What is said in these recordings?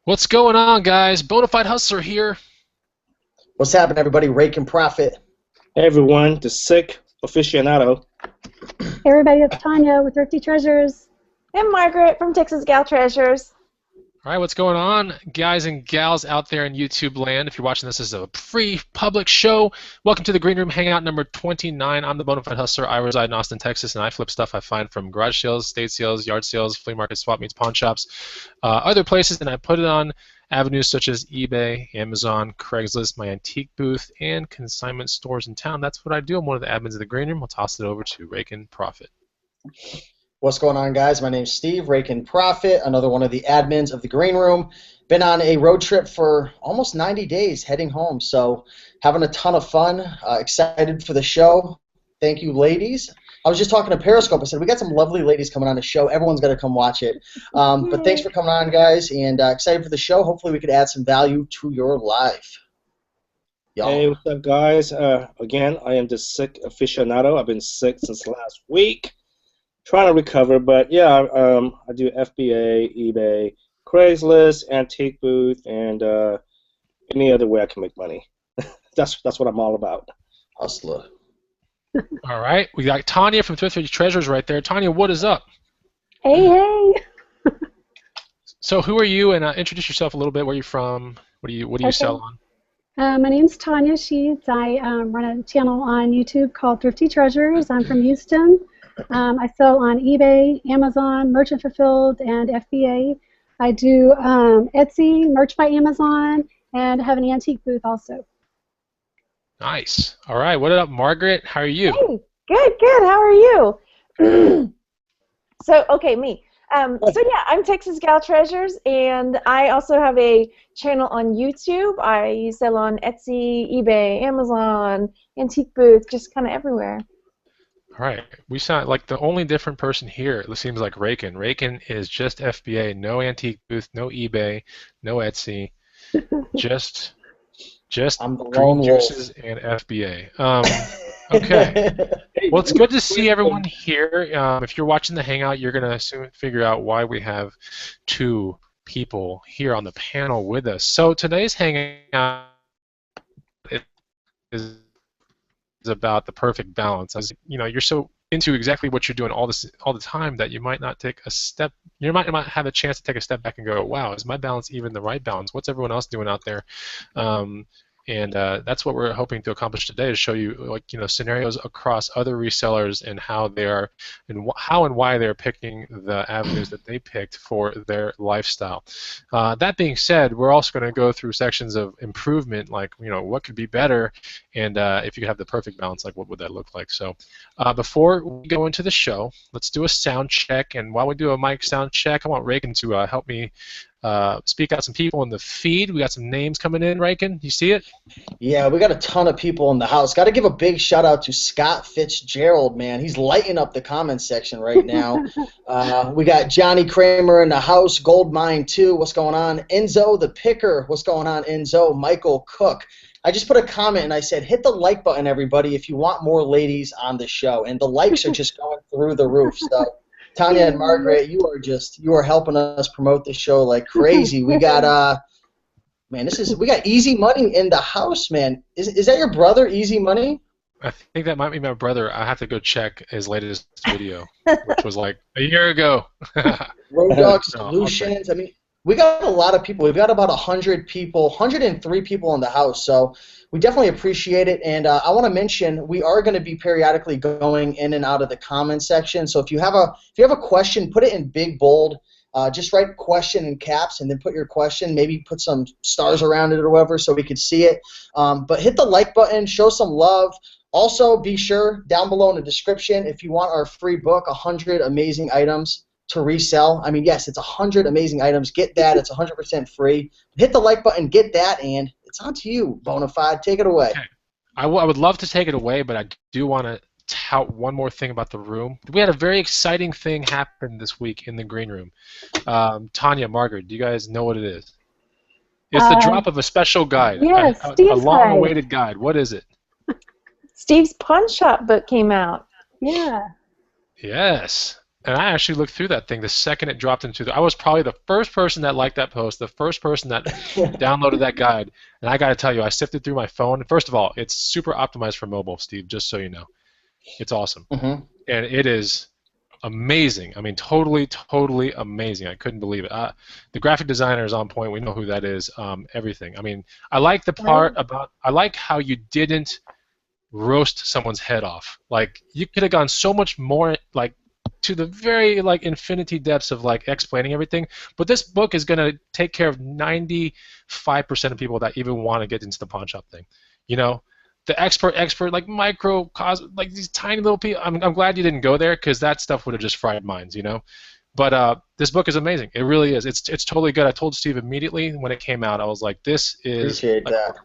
What's going on, guys? Bonafide Hustler here. What's happening, everybody? Rake and Profit. Hey everyone, the sick aficionado. Hey everybody, it's Tanya with Thrifty Treasures. And Margaret from Texas Gal Treasures. All right, what's going on, guys and gals out there in YouTube land? If you're watching this as a free public show, welcome to the Green Room Hangout number 29. I'm the Bonafide Hustler. I reside in Austin, Texas, and I flip stuff I find from garage sales, estate sales, yard sales, flea markets, swap meets, pawn shops, other places, and I put it on avenues such as eBay, Amazon, Craigslist, my antique booth, and consignment stores in town. That's what I do. I'm one of the admins of the Green Room. I'll toss it over to Rake and Profit. What's going on, guys? My name's Steve, Rake and Profit, another one of the admins of the Green Room. Been on a road trip for almost 90 days, heading home, so having a ton of fun. Excited for the show. Thank you, ladies. I was just talking to Periscope. I said, we got some lovely ladies coming on the show. Everyone's got to come watch it. But thanks for coming on, guys, and excited for the show. Hopefully we could add some value to your life. Hey, what's up, guys? Again, I am the sick aficionado. I've been sick since last week. Trying to recover, but yeah, I do FBA, eBay, Craigslist, antique booth, and any other way I can make money. That's what I'm all about. Hustler. All right, we got Tanya from Thrifty Treasures right there. Tanya, what is up? Hey. So who are you, and introduce yourself a little bit. Where are you from? What do you sell on? My name's Tanya Sheets. I run a channel on YouTube called Thrifty Treasures. I'm from Houston. I sell on eBay, Amazon, Merchant Fulfilled, and FBA. I do Etsy, Merch by Amazon, and have an antique booth also. Nice. All right. What up, Margaret? How are you? Hey, good. How are you? Me. So yeah, I'm Texas Gal Treasures, and I also have a channel on YouTube. I sell on Etsy, eBay, Amazon, antique booth, just kind of everywhere. All right. We sound like the only different person here. It seems like Raken. Raken is just FBA, no antique booth, no eBay, no Etsy, just green juices and FBA. Okay. Well, it's good to see everyone here. If you're watching the Hangout, you're going to soon figure out why we have two people here on the panel with us. So today's Hangout is about the perfect balance. As you know, you're so into exactly what you're doing all the time that you might not take a step. You might not have a chance to take a step back and go, "Wow, is my balance even the right balance? What's everyone else doing out there?" And that's what we're hoping to accomplish today, to show you, scenarios across other resellers and how they are, and how and why they're picking the avenues that they picked for their lifestyle. That being said, we're also going to go through sections of improvement, like what could be better, and if you could have the perfect balance, like what would that look like? So before we go into the show, let's do a sound check. And while we do a mic sound check, I want Raken to help me speak out some people in the feed. We got some names coming in, Raken. You see it? Yeah, we got a ton of people in the house. Got to give a big shout out to Scott Fitzgerald, man. He's lighting up the comment section right now. We got Johnny Kramer in the house, Gold Mine 2. What's going on? Enzo the Picker. What's going on, Enzo? Michael Cook. I just put a comment and I said, hit the like button, everybody, if you want more ladies on the show. And the likes are just going through the roof. So Tanya and Margaret, you are helping us promote the show like crazy. We got we got Easy Money in the house, man. Is that your brother, Easy Money? I think that might be my brother. I have to go check his latest video, which was like a year ago. Road Dog Solutions. I mean, we got a lot of people. We've got about 100 people, 103 people in the house. So we definitely appreciate it. And I want to mention we are going to be periodically going in and out of the comment section. So if you have a question, put it in big bold. Just write question in caps and then put your question. Maybe put some stars around it or whatever so we could see it. But hit the like button. Show some love. Also, be sure down below in the description if you want our free book, 100 Amazing Items to Resell. I mean, yes, it's 100 amazing items. Get that. It's 100% free. Hit the like button. Get that, and it's on to you, Bonafide. Take it away. Okay. I would love to take it away, but I do want to tout one more thing about the room. We had a very exciting thing happen this week in the Green Room. Tanya, Margaret, do you guys know what it is? It's the drop of a special guide. Yes, a long-awaited guide. What is it? Steve's Pawn Shop book came out. Yeah. Yes. and I actually looked through that thing the second it dropped into the. I was probably the first person that liked that post, the first person that downloaded that guide. And I got to tell you, I sifted through my phone. First of all, it's super optimized for mobile, Steve. Just so you know, it's awesome, and it is amazing. I mean, totally, totally amazing. I couldn't believe it. The graphic designer is on point. We know who that is. Everything. I mean, I like the part about. I like how you didn't roast someone's head off. Like, you could have gone so much more, like, to the very, like, infinity depths of, like, explaining everything. But this book is going to take care of 95% of people that even want to get into the pawn shop thing. You know, the expert, like, like, these tiny little people. I'm glad you didn't go there, because that stuff would have just fried minds, you know. But this book is amazing. It really is. It's totally good. I told Steve immediately when it came out. I was like, this is. Appreciate like that.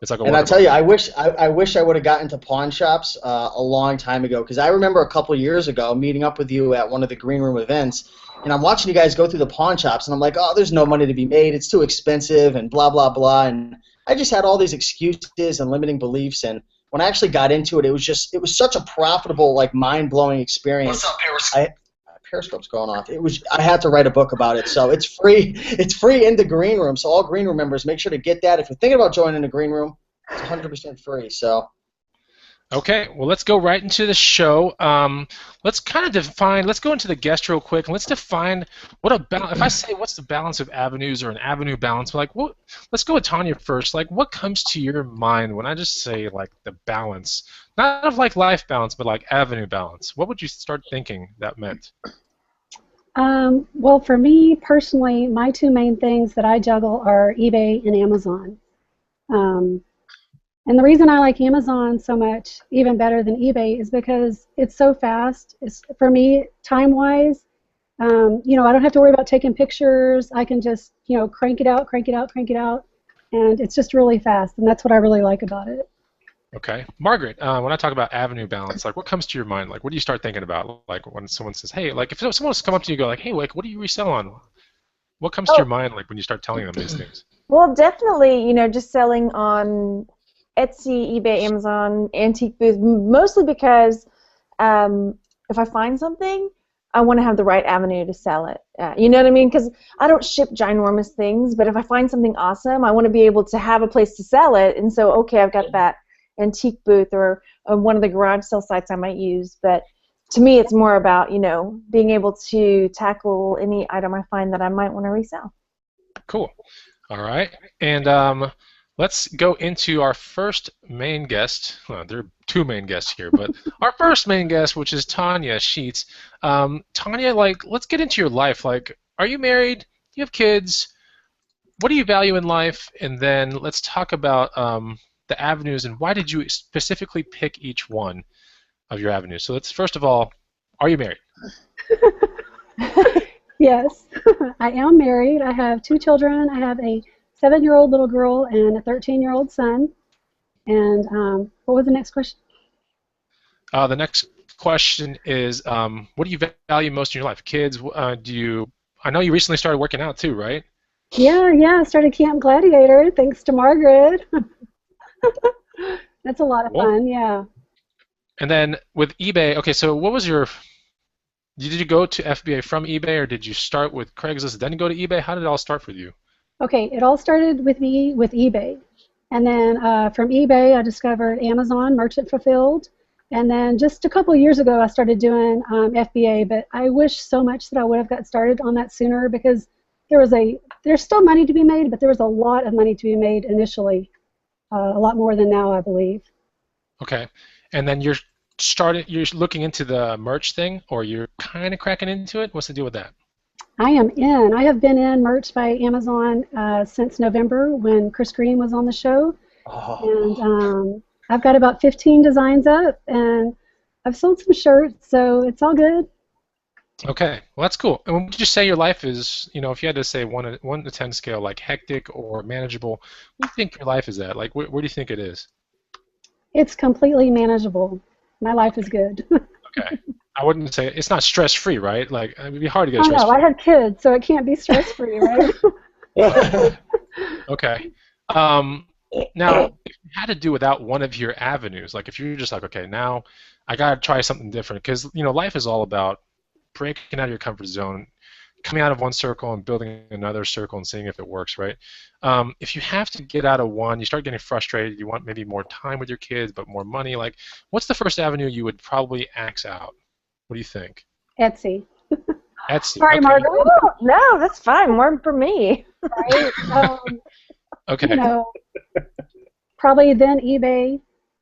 It's like and I tell you, I wish I would have gotten to pawn shops a long time ago, because I remember a couple years ago meeting up with you at one of the green room events, and I'm watching you guys go through the pawn shops, and I'm like, oh, there's no money to be made, it's too expensive, and blah blah blah, and I just had all these excuses and limiting beliefs, and when I actually got into it, it was such a profitable, like, mind-blowing experience. What's up, Periscope? Periscope's going off. I had to write a book about it, so it's free. It's free in the green room. So all green room members, make sure to get that. If you're thinking about joining the green room, it's 100% free. So. Okay, well, let's go right into the show. Let's kind of define. Let's go into the guest real quick, and let's define what a balance. If I say what's the balance of avenues or an avenue balance, like what? Let's go with Tanya first. Like, what comes to your mind when I just say, like, the balance, not of, like, life balance, but like avenue balance? What would you start thinking that meant? Well, for me personally, my two main things that I juggle are eBay and Amazon. And the reason I like Amazon so much, even better than eBay, is because it's so fast. It's, for me, time-wise, you know, I don't have to worry about taking pictures. I can just, you know, crank it out, and it's just really fast, and that's what I really like about it. Okay. Margaret, when I talk about avenue balance, like, what comes to your mind? Like, what do you start thinking about? Like, when someone says, hey, like, if someone wants to come up to you and go, like, hey, like, what do you resell on? What comes to your mind, like, when you start telling them these things? Well, definitely, you know, just selling on Etsy, eBay, Amazon, antique booth, mostly because if I find something, I want to have the right avenue to sell it. You know what I mean? Because I don't ship ginormous things, but if I find something awesome, I want to be able to have a place to sell it. And so, okay, I've got that antique booth or one of the garage sale sites I might use. But to me, it's more about, you know, being able to tackle any item I find that I might want to resell. Cool. All right. And let's go into our first main guest. Well, there are two main guests here, but our first main guest, which is Tanya Sheets. Tanya, like, let's get into your life. Like, are you married? Do you have kids? What do you value in life? And then let's talk about the avenues and why did you specifically pick each one of your avenues. So let's, first of all, are you married? Yes, I am married. I have two children. I have a 7-year-old little girl and a 13-year-old son. And what was the next question? The next question is, what do you value most in your life? Kids? I know you recently started working out too, right? Yeah, I started Camp Gladiator thanks to Margaret. That's a lot of fun, yeah. And then with eBay, okay, so what was did you go to FBA from eBay, or did you start with Craigslist then go to eBay? How did it all start for you? Okay, it all started with me with eBay. And then from eBay, I discovered Amazon Merchant Fulfilled. And then just a couple years ago, I started doing FBA, but I wish so much that I would have got started on that sooner because there's still money to be made, but there was a lot of money to be made initially, a lot more than now, I believe. Okay, and then you're looking into the merch thing, or you're kind of cracking into it? What's the deal with that? I am in. I have been in merch by Amazon since November when Chris Green was on the show. Oh. And I've got about 15 designs up, and I've sold some shirts, so it's all good. Okay, well, that's cool. And would you say your life is, you know, if you had to say 1 to 10 scale, like hectic or manageable, what do you think your life is at? Like, where do you think it is? It's completely manageable. My life is good. Okay. I wouldn't say it's not stress-free, right? Like, it would be hard to get stress-free. No, I have kids, so it can't be stress-free, right? Okay. Now, if you had to do without one of your avenues, like if you're just like, okay, now I got to try something different, because, you know, life is all about breaking out of your comfort zone, coming out of one circle and building another circle and seeing if it works, right? If you have to get out of one, you start getting frustrated, you want maybe more time with your kids, but more money, like, what's the first avenue you would probably axe out? What do you think? Etsy. Etsy. Sorry, Okay. Margaret. Oh, no, that's fine. More for me. Right? Okay. You know, probably then eBay,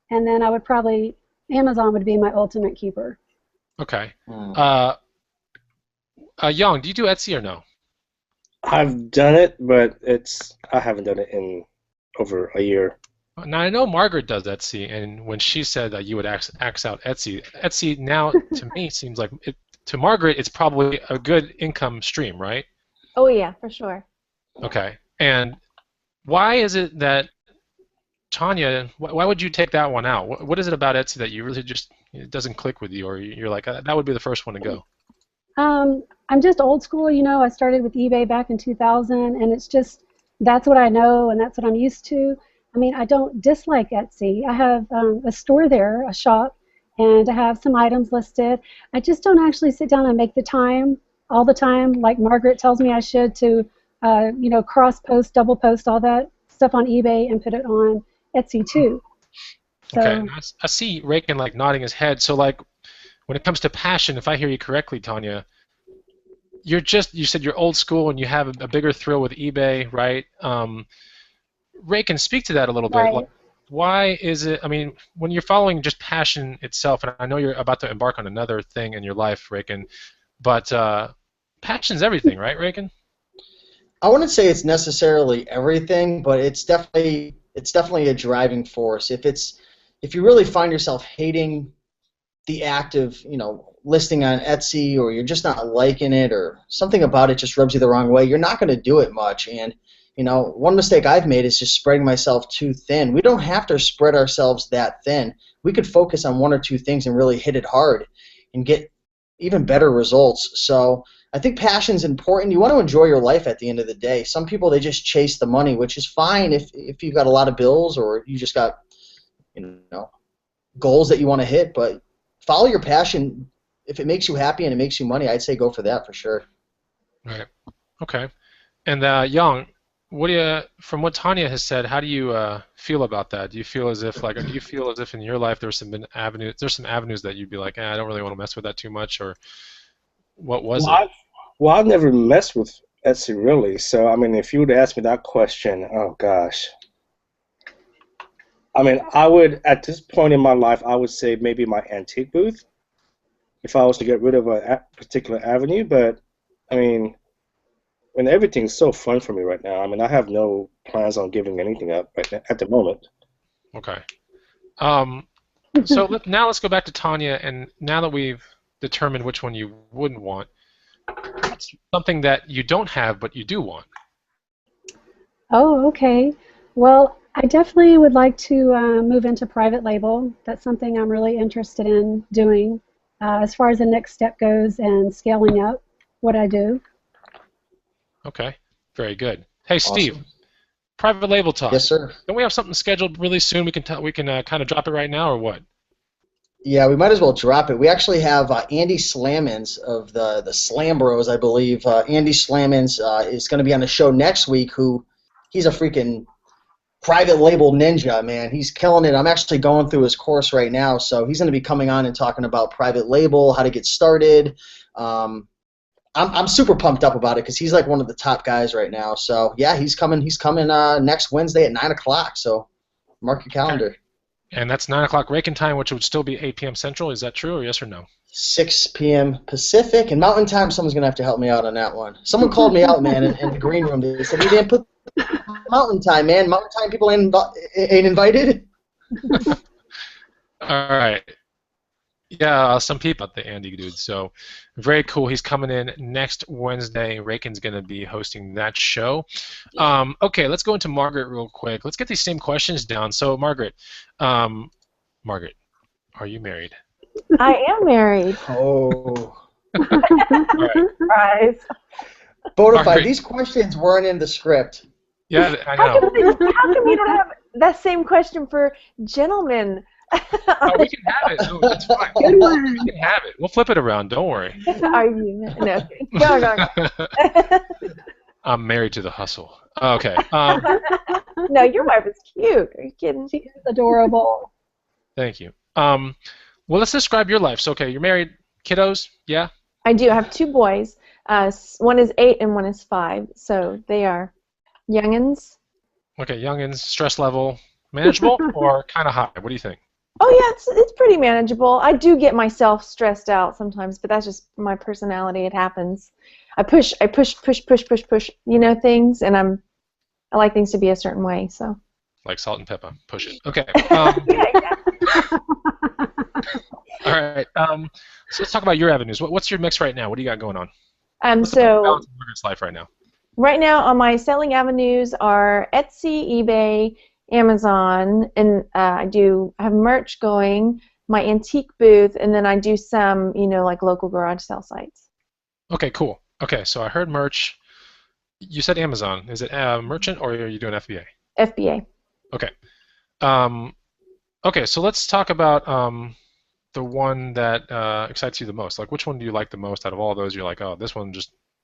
and then I would probably, Amazon would be my ultimate keeper. Okay. Young, do you do Etsy or no? I've done it, but I haven't done it in over a year. Now, I know Margaret does Etsy, and when she said that you would axe out Etsy now, to me, seems like, to Margaret, it's probably a good income stream, right? Oh, yeah, for sure. Okay. And why is it that, Tanya, why would you take that one out? What is it about Etsy that you really just, it doesn't click with you, or you're like, that would be the first one to go? I'm just old school, you know. I started with eBay back in 2000, and it's just, that's what I know, and that's what I'm used to. I mean, I don't dislike Etsy. I have a store there, a shop, and I have some items listed. I just don't actually sit down and make the time all the time, like Margaret tells me I should, to, you know, cross-post, double-post, all that stuff on eBay and put it on Etsy too. So, okay. I see Rakin like nodding his head. So like, when it comes to passion, if I hear you correctly, Tanya, you said you're old school and you have a bigger thrill with eBay, right? Rakin, speak to that a little bit. right. Like, why is it, I mean, when you're following just passion itself, and I know you're about to embark on another thing in your life, Rakin, but passion's everything, right, Rakin? I wouldn't say it's necessarily everything, but it's definitely a driving force. If you really find yourself hating the act of, you know, listing on Etsy, or you're just not liking it, or something about it just rubs you the wrong way, you're not going to do it much. And, you know, one mistake I've made is just spreading myself too thin. We don't have to spread ourselves that thin. We could focus on one or two things and really hit it hard and get even better results. So I think passion's important. You want to enjoy your life at the end of the day. Some people, they just chase the money, which is fine if you've got a lot of bills, or you just got, you know, goals that you want to hit, but follow your passion. If it makes you happy and it makes you money, I'd say go for that for sure. Right. Okay. And Young, from what Tanya has said, how do you feel about that? Do you feel as if in your life there's some avenues that you'd be like, I don't really want to mess with that too much, or what was it? Well, I've never messed with Etsy really, so I mean, if you would ask me that question, oh gosh. I mean, I would, at this point in my life, I would say maybe my antique booth, if I was to get rid of a particular avenue. But I mean, when everything's so fun for me right now, I mean, I have no plans on giving anything up at the moment. Okay. So now let's go back to Tanya, and now that we've determined which one you wouldn't want, what's something that you don't have but you do want? Oh, okay. Well, I definitely would like to move into private label. That's something I'm really interested in doing as far as the next step goes and scaling up what I do. Okay, very good. Hey, Awesome. Steve, private label talk. Yes, sir. Don't we have something scheduled really soon? We can kind of drop it right now, or what? Yeah, we might as well drop it. We actually have Andy Slammons of the Slam Bros, I believe. Andy Slammons is going to be on the show next week. He's a freaking private label ninja, man. He's killing it. I'm actually going through his course right now, so he's going to be coming on and talking about private label, how to get started. I'm super pumped up about it because he's like one of the top guys right now. So yeah, he's coming next Wednesday at 9 o'clock. So mark your calendar. Okay. And that's 9 o'clock Rakin time, which would still be 8 p.m. Central. Is that true, or yes or no? 6 p.m. Pacific and Mountain Time. Someone's gonna have to help me out on that one. Someone called me out, man, in the green room. They said, "You didn't put Mountain Time, man. Mountain Time people ain't invited." All right. Yeah, some people at the Andy dude. So very cool. He's coming in next Wednesday. Rakin's going to be hosting that show. Okay, let's go into Margaret real quick. Let's get these same questions down. So Margaret, are you married? I am married. Oh. All right. Surprise. Bonafide, these questions weren't in the script. Yeah, I How know. come you don't have that same question for gentlemen Oh, we can have it. No, it's fine. Good one. We can have it. We'll flip it around. Don't worry. Are you? No. Go. I'm married to the hustle. Okay. No, your wife is cute. Are you kidding? She is adorable. Thank you. Well, let's describe your life. So, okay, you're married, kiddos, yeah? I do. I have two boys. One is 8 and one is 5. So they are youngins. Okay, youngins, stress level, manageable or kind of high? What do you think? Oh yeah, it's pretty manageable. I do get myself stressed out sometimes, but that's just my personality. It happens. I push, things, and I like things to be a certain way. So. Like salt and pepper. Push it. Okay. Yeah. All right. So let's talk about your avenues. What's your mix right now? What do you got going on? What's the So balance of Margaret's life right now? right now on my selling avenues are Etsy, eBay, Amazon, and I have merch going, my antique booth, and then I do some, like local garage sale sites. Okay, cool. Okay, so I heard merch. You said Amazon. Is it merchant or are you doing FBA? FBA. Okay. Okay, so let's talk about the one that excites you the most. Like, which one do you like the most out of all those? You're like, oh, this one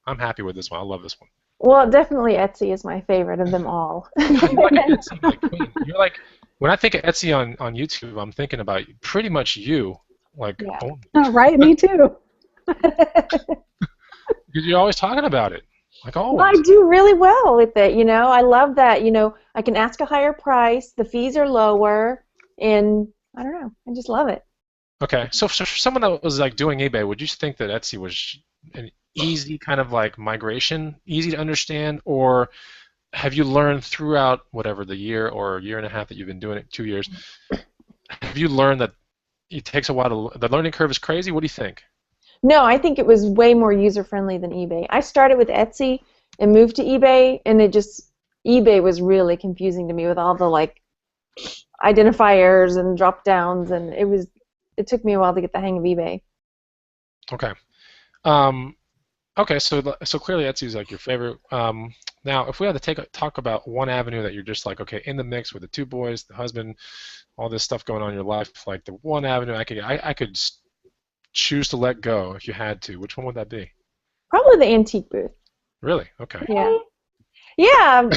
I'm happy with this one. I love this one. Well, definitely Etsy is my favorite of them all. You're like an Etsy like queen. You're like, when I think of Etsy on YouTube, I'm thinking about pretty much you. Like, Yeah. Oh, right, me too. because you're always talking about it. Like always. Well, I do really well with it, I love that, I can ask a higher price, the fees are lower, and I don't know, I just love it. Okay, so for someone that was like doing eBay, would you think that Etsy was an easy kind of like migration, easy to understand, or have you learned throughout whatever the year or year and a half that you've been doing it, 2 years, have you learned that it takes a while the learning curve is crazy? What do you think? No, I think it was way more user-friendly than eBay. I started with Etsy and moved to eBay, and eBay was really confusing to me with all the identifiers and drop-downs, and it took me a while to get the hang of eBay. Okay. Okay, so clearly Etsy is like your favorite. Now, if we had to talk about one avenue that you're just like, okay, in the mix with the 2 boys, the husband, all this stuff going on in your life, like the one avenue I could choose to let go if you had to, which one would that be? Probably the antique booth. Really? Okay. Yeah. Yeah.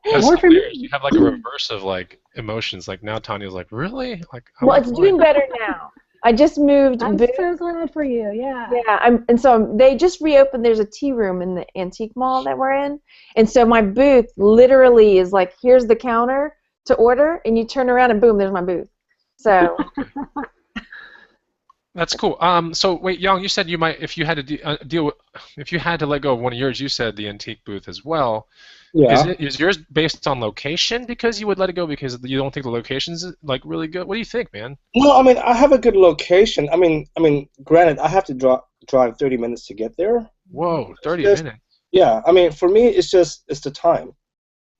That's More for me. hilarious. You have like a reverse of like emotions. Like now Tanya's like, really? Like. Well, it's doing better now. I just moved. I'm so glad for you. Yeah. Yeah. And so they just reopened. There's a tea room in the antique mall that we're in, and so my booth literally is like, here's the counter to order, and you turn around and boom, there's my booth. So. That's cool. So wait, Young, you said you might, if you had to if you had to let go of one of yours, you said the antique booth as well. Yeah. Is yours based on location because you would let it go because you don't think the location's like really good? What do you think, man? No, I mean I have a good location. I mean, granted, I have to drive 30 minutes to get there. Whoa, 30 minutes. Yeah, I mean, for me, it's the time.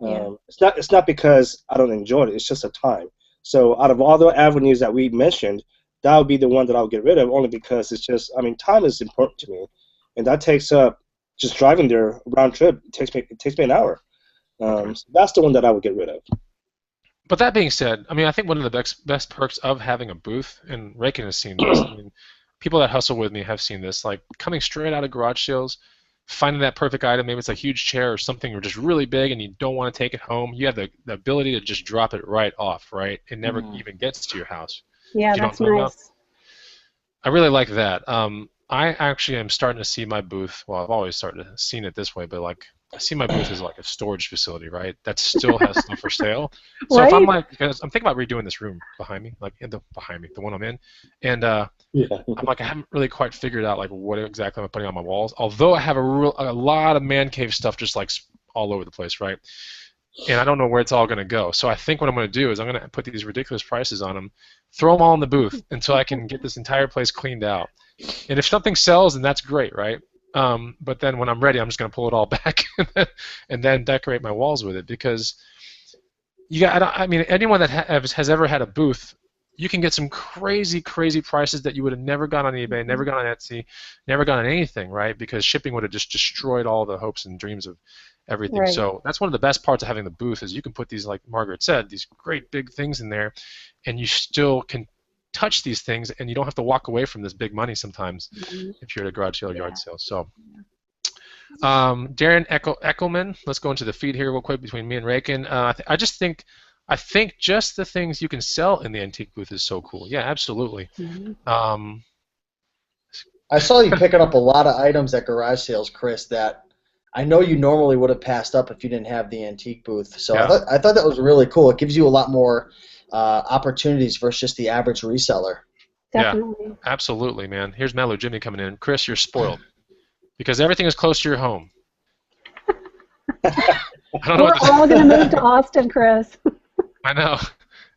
Yeah. It's not because I don't enjoy it. It's just the time. So out of all the avenues that we mentioned, that would be the one that I'll get rid of, only because it's just, time is important to me, and that takes up just driving there round trip. It takes me an hour. So that's the one that I would get rid of. But that being said, I think one of the best perks of having a booth, and Reagan has seen this. People that hustle with me have seen this. Like coming straight out of garage sales, finding that perfect item. Maybe it's a huge chair or something, or just really big, and you don't want to take it home. You have the ability to just drop it right off, right? It never even gets to your house. Yeah, that's nice. I really like that. I actually am starting to see my booth. Well, I've always seen it this way, but like I see my booth as like a storage facility, right? That still has stuff for sale. So Right? if I'm like, because I'm thinking about redoing this room behind me, like behind me, the one I'm in, and Yeah. I'm like, I haven't really quite figured out like what exactly I'm putting on my walls. Although I have a lot of man cave stuff just like all over the place, right? And I don't know where it's all going to go. So I think what I'm going to do is I'm going to put these ridiculous prices on them, throw them all in the booth until I can get this entire place cleaned out. And if something sells, then that's great, right? But then when I'm ready, I'm just going to pull it all back and then decorate my walls with it, because anyone that has ever had a booth you can get some crazy, crazy prices that you would have never got on eBay, never got on Etsy, never got on anything, right? Because shipping would have just destroyed all the hopes and dreams of everything. Right. So that's one of the best parts of having the booth is you can put these, like Margaret said, these great big things in there, and you still can touch these things, and you don't have to walk away from this big money sometimes if you're at a garage sale or yard sale. So, Darren Eckelman, let's go into the feed here real quick between me and Rakin. I think just the things you can sell in the antique booth is so cool. Yeah, absolutely. I saw you picking up a lot of items at garage sales, Chris, that I know you normally would have passed up if you didn't have the antique booth. So Yeah. I thought that was really cool. It gives you a lot more opportunities versus just the average reseller. Definitely. Yeah, absolutely, man. Here's Mellow Jimmy coming in. Chris, you're spoiled because everything is close to your home. I don't know We're all going to move to Austin, Chris. I know.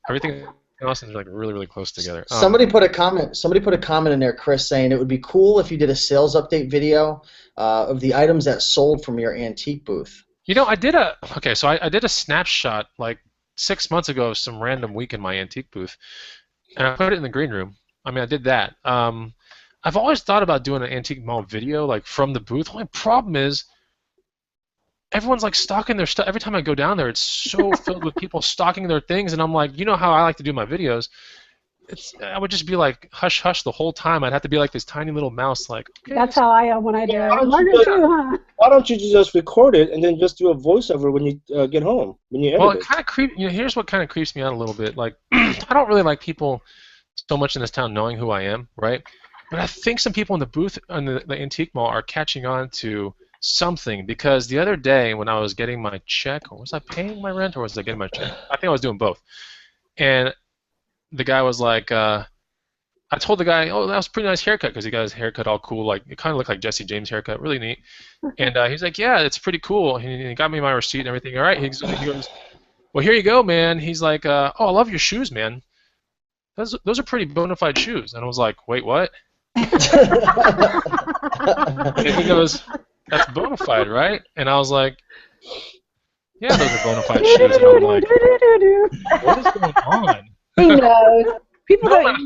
Everything in Austin is like really, really close together. Somebody put a comment. Somebody put a comment in there, Chris, saying it would be cool if you did a sales update video of the items that sold from your antique booth. You know, I did a snapshot like 6 months ago of some random week in my antique booth, and I put it in the green room. I mean, I did that. I've always thought about doing an antique mall video like from the booth. The only problem is everyone's like stocking their stuff. Every time I go down there, it's so filled with people stocking their things, and I'm like, you know how I like to do my videos. I would just be like hush hush the whole time. I'd have to be like this tiny little mouse, like. Okay, That's how I am when I do it. Margaret too, huh? Why don't you just record it and then just do a voiceover when you get home, when you edit Well, it? it kind of here's what kind of creeps me out a little bit. Like, I don't really like people so much in this town knowing who I am, right? But I think some people in the booth on the antique mall are catching on to something, because the other day when I was getting my check, or was I paying my rent, or was I getting my check? I think I was doing both. And the guy was like, I told the guy, oh, that was a pretty nice haircut, because he got his haircut all cool, like it kind of looked like Jesse James' haircut, really neat. And he's like, yeah, it's pretty cool. He got me my receipt and everything. All right, he goes, well, here you go, man. He's like, oh, I love your shoes, man. Those are pretty Bonafide shoes. And I was like, wait, what? And he goes, that's Bonafide, right? And I was like, yeah, those are Bonafide shoes. And I'm like, what is going on? He knows. People No, don't.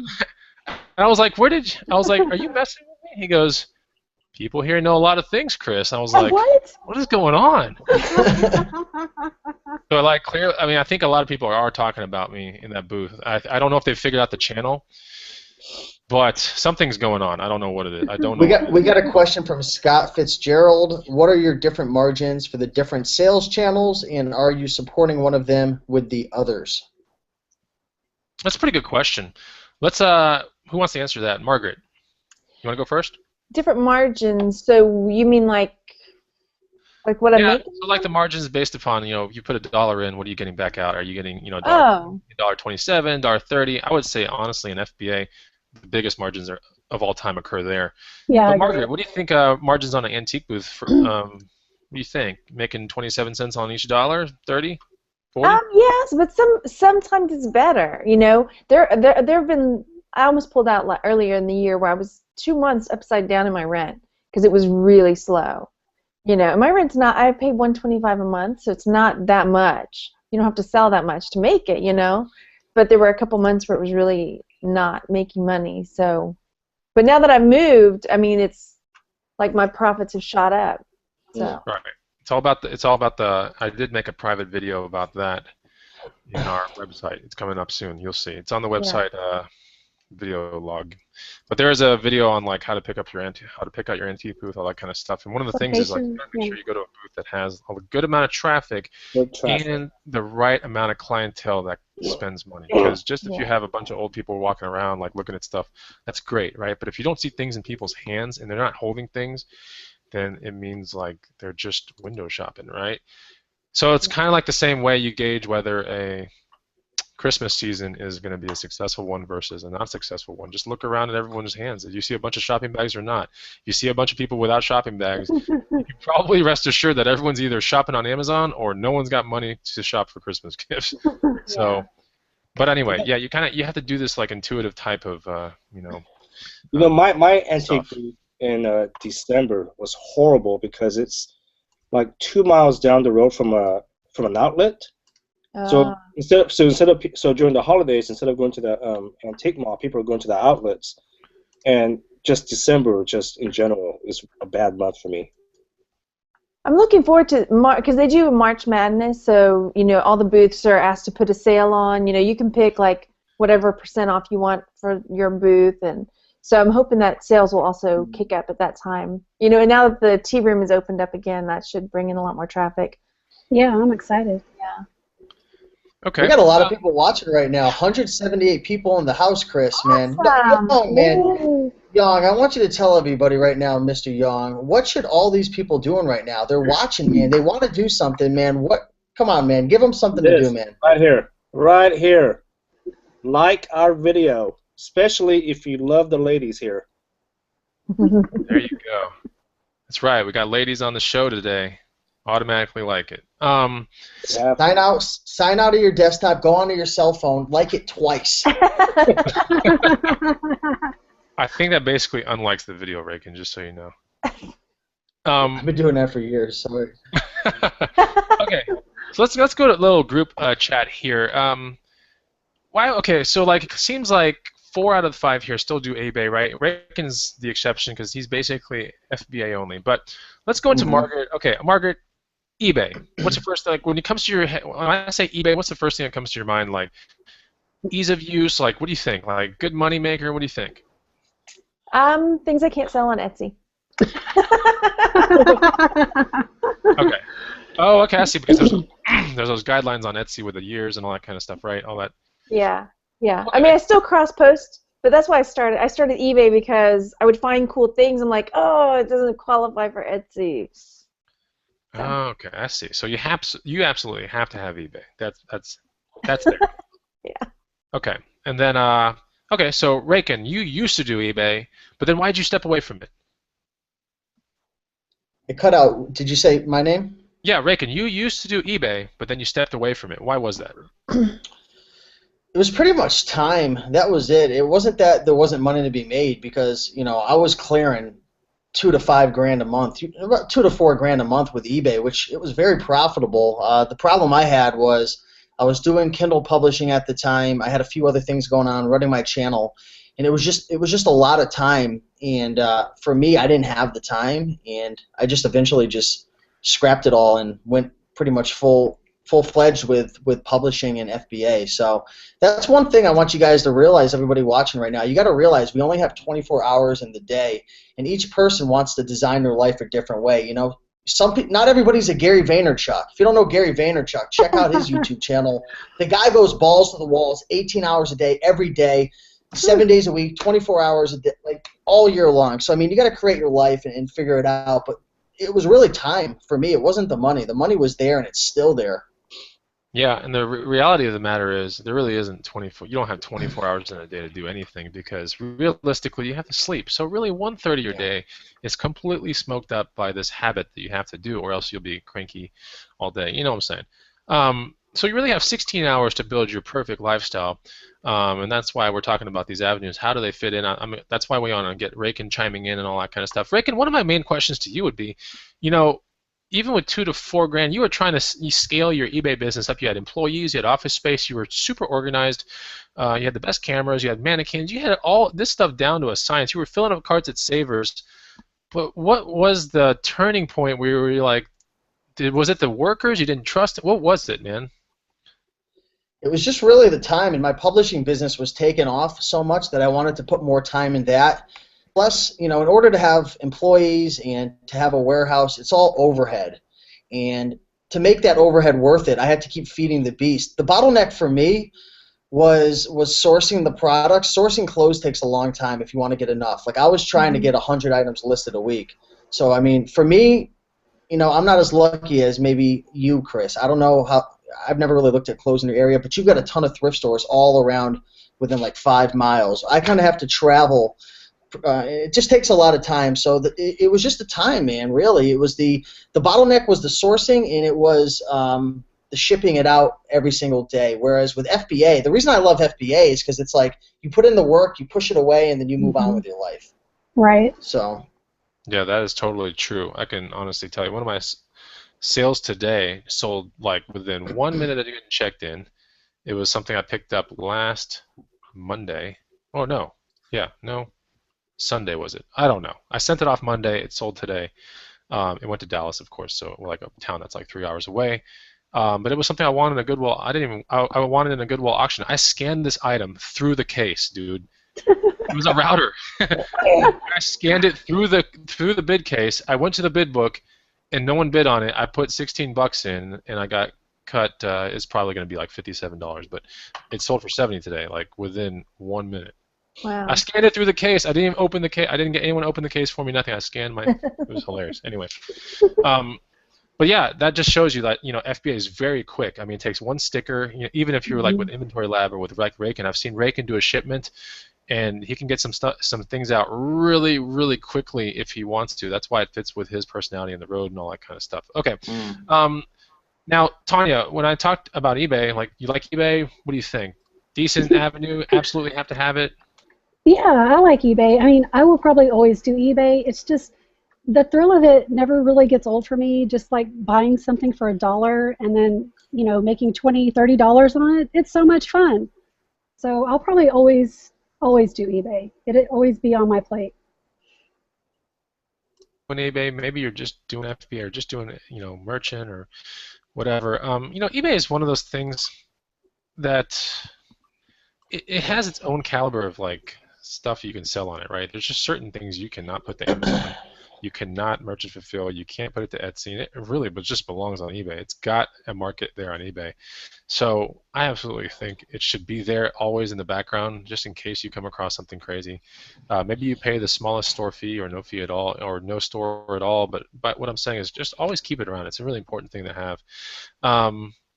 and I was like, I was like, are you messing with me? He goes, people here know a lot of things, Chris. I was like, what is going on? So like, clearly, I mean, I think a lot of people are talking about me in that booth. I don't know if they've figured out the channel, but something's going on. I don't know what it is. I don't know. We got a question from Scott Fitzgerald. What are your different margins for the different sales channels, and are you supporting one of them with the others? That's a pretty good question. Let's who wants to answer that? Margaret, you want to go first? Different margins. So you mean like what I'm making? So like the margins based upon, you put $1 in, what are you getting back out? Are you getting, $1.27, $1.30? I would say honestly in FBA, the biggest margins of all time occur there. Yeah. But Margaret, what do you think margins on an antique booth for? What do you think? Making 27 cents on each dollar, 30, 40? Yes, but sometimes it's better. There have been. I almost pulled out earlier in the year where I was 2 months upside down in my rent because it was really slow. My rent's not. I pay $125 a month, so it's not that much. You don't have to sell that much to make it. But there were a couple months where it was really not making money. So, but now that I've moved, I mean, it's like my profits have shot up. So. Right. It's all about the. I did make a private video about that in our website. It's coming up soon. You'll see. It's on the website video log. But there is a video on like how to pick out your antique booth, all that kind of stuff. And one of the things is like you gotta make sure you go to a booth that has a good amount of traffic and the right amount of clientele that spends money. Because just if you have a bunch of old people walking around like looking at stuff, that's great, right? But if you don't see things in people's hands and they're not holding things, then it means like they're just window shopping, right? So it's kind of like the same way you gauge whether a Christmas season is going to be a successful one versus a not successful one. Just look around at everyone's hands. If you see a bunch of shopping bags or not, if you see a bunch of people without shopping bags, you probably rest assured that everyone's either shopping on Amazon or no one's got money to shop for Christmas gifts. So, but anyway, yeah, you have to do this like intuitive type of my antique booth in December was horrible because it's like 2 miles down the road from an outlet, So so during the holidays, instead of going to the antique mall, people are going to the outlets, and just December, just in general, is a bad month for me. I'm looking forward to because they do March Madness, so all the booths are asked to put a sale on. You can pick like whatever % off you want for your booth, and so I'm hoping that sales will also kick up at that time. And now that the tea room is opened up again, that should bring in a lot more traffic. Yeah, I'm excited. Yeah. Okay. We got a lot of people watching right now. 178 people in the house, Chris, man. Awesome. Man. Young, I want you to tell everybody right now, Mr. Young, what should all these people doing right now? They're watching, man. They want to do something, man. Come on, man. Give them something to do, man. Right here. Like our video, especially if you love the ladies here. There you go. That's right. We got ladies on the show today. Automatically like it. Sign out of your desktop. Go onto your cell phone. Like it twice. I think that basically unlikes the video, Reagan, just so you know. I've been doing that for years. Sorry. Okay, so let's go to a little group chat here. Okay, so like it seems like 4 out of the 5 here still do eBay, right? Reagan's the exception because he's basically FBA only. But let's go into Margaret. Okay, Margaret, eBay. What's the first thing? Like when it comes to your when I say eBay, what's the first thing that comes to your mind? Like ease of use. Like what do you think? Like good money maker. What do you think? Things I can't sell on Etsy. Okay. Oh, okay. I see. Because there's those guidelines on Etsy with the years and all that kind of stuff, right? All that. Yeah. Okay. I mean, I still cross post, but that's why I started. I started eBay because I would find cool things. I'm like, oh, it doesn't qualify for Etsy. So. Oh, okay. I see. So you absolutely have to have eBay. That's there. Yeah. Okay. And then okay. So Reagan, you used to do eBay, but then why'd you step away from it? It cut out. Did you say my name? Yeah, Reagan, you used to do eBay, but then you stepped away from it. Why was that? It was pretty much time. That was it. It wasn't that there wasn't money to be made because I was clearing $2 to $5 grand a month, about $2 to $4 grand a month with eBay, which it was very profitable. The problem I had was I was doing Kindle publishing at the time. I had a few other things going on, running my channel, and it was just a lot of time. And for me, I didn't have the time, and I just eventually just scrapped it all and went pretty much full-fledged with publishing and FBA. So that's one thing I want you guys to realize, everybody watching right now. You got to realize we only have 24 hours in the day, and each person wants to design their life a different way. Not everybody's a Gary Vaynerchuk. If you don't know Gary Vaynerchuk, check out his YouTube channel. The guy goes balls to the walls, 18 hours a day, every day, 7 days a week, 24 hours a day, like all year long. So I mean, you got to create your life and figure it out. But it was really time for me. It wasn't the money. The money was there, and it's still there. Yeah, and the reality of the matter is there really isn't 24. You don't have 24 hours in a day to do anything because realistically you have to sleep. So really 1/3 of your day is completely smoked up by this habit that you have to do, or else you'll be cranky all day. You know what I'm saying? So you really have 16 hours to build your perfect lifestyle, and that's why we're talking about these avenues. How do they fit in? I mean, that's why we want to get Reagan chiming in and all that kind of stuff. Reagan, one of my main questions to you would be, even with $2 to $4 grand, you were trying to scale your eBay business up. You had employees, you had office space, you were super organized, you had the best cameras, you had mannequins, you had all this stuff down to a science. You were filling up carts at Savers. But what was the turning point where you were like, was it the workers? You didn't trust it? What was it, man? It was just really the time, and my publishing business was taking off so much that I wanted to put more time in that. Plus, in order to have employees and to have a warehouse, it's all overhead. And to make that overhead worth it, I had to keep feeding the beast. The bottleneck for me was sourcing the products. Sourcing clothes takes a long time if you want to get enough. Like I was trying to get 100 items listed a week. So, I mean, for me, I'm not as lucky as maybe you, Chris. I don't know how. I've never really looked at clothes in your area, but you've got a ton of thrift stores all around within like 5 miles. I kind of have to travel. It just takes a lot of time. So it was just the time, man, really. It was the bottleneck was the sourcing, and it was the shipping it out every single day. Whereas with FBA, the reason I love FBA is because it's like you put in the work, you push it away, and then you move on with your life. Right. So. Yeah, that is totally true. I can honestly tell you, one of my sales today sold like within 1 minute of getting checked in. It was something I picked up last Monday. Oh no, yeah, no, Sunday was it? I don't know. I sent it off Monday. It sold today. It went to Dallas, of course, so like a town that's like 3 hours away. But it was something I wanted in a Goodwill. I didn't even. I wanted in a Goodwill auction. I scanned this item through the case, dude. It was a router. I scanned it through the bid case. I went to the bid book, and no one bid on it. I put $16 in, and I got cut. It's probably going to be like $57, but it sold for 70 today, like within 1 minute. Wow. I scanned it through the case. I didn't even open the case. I didn't get anyone to open the case for me. Nothing. I scanned my. It was hilarious. Anyway, but yeah, that just shows you that FBA is very quick. I mean, it takes one sticker. Even if you're like with Inventory Lab or with like Raken, I've seen Raken do a shipment, and he can get some things out really, really quickly if he wants to. That's why it fits with his personality on the road and all that kind of stuff. Okay. Now, Tanya, when I talked about eBay, like, you like eBay? What do you think? Decent avenue? Absolutely have to have it? Yeah, I like eBay. I mean, I will probably always do eBay. It's just the thrill of it never really gets old for me. Just like buying something for $1 and then making $20, $30 on it. It's so much fun. So I'll probably always do eBay. It'll always be on my plate. On eBay, maybe you're just doing FBA or just doing merchant or whatever. eBay is one of those things that it has its own caliber of like stuff you can sell on it, right? There's just certain things you cannot put to Amazon. You cannot merchant fulfill. You can't put it to Etsy. It really just belongs on eBay. It's got a market there on eBay. So I absolutely think it should be there always in the background, just in case you come across something crazy. Maybe you pay the smallest store fee or no fee at all, or no store at all. But what I'm saying is just always keep it around. It's a really important thing to have.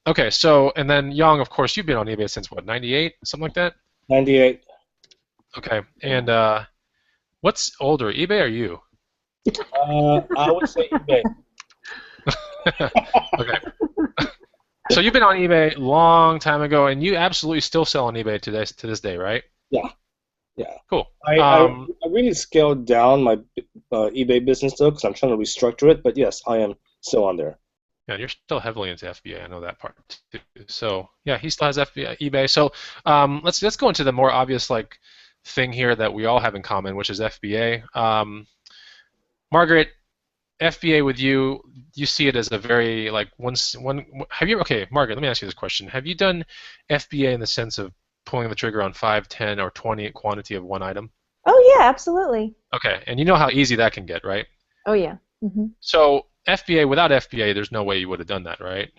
Okay, so, and then Yang, of course, you've been on eBay since what, 98, something like that? 98. Okay, and what's older, eBay or you? I would say eBay. Okay. So you've been on eBay a long time ago, and you absolutely still sell on eBay to this day, right? Yeah. Cool. I really scaled down my eBay business though, because I'm trying to restructure it. But yes, I am still on there. Yeah, you're still heavily into FBA. I know that part too. So yeah, he still has eBay. So let's go into the more obvious like thing here that we all have in common, which is FBA. Margaret, FBA with you see it as a very like okay, Margaret, let me ask you this question. Have you done FBA in the sense of pulling the trigger on 5, 10, or 20 quantity of one item? Oh yeah, absolutely. Okay, and you know how easy that can get, right? Oh yeah. So FBA, without FBA, there's no way you would have done that, right?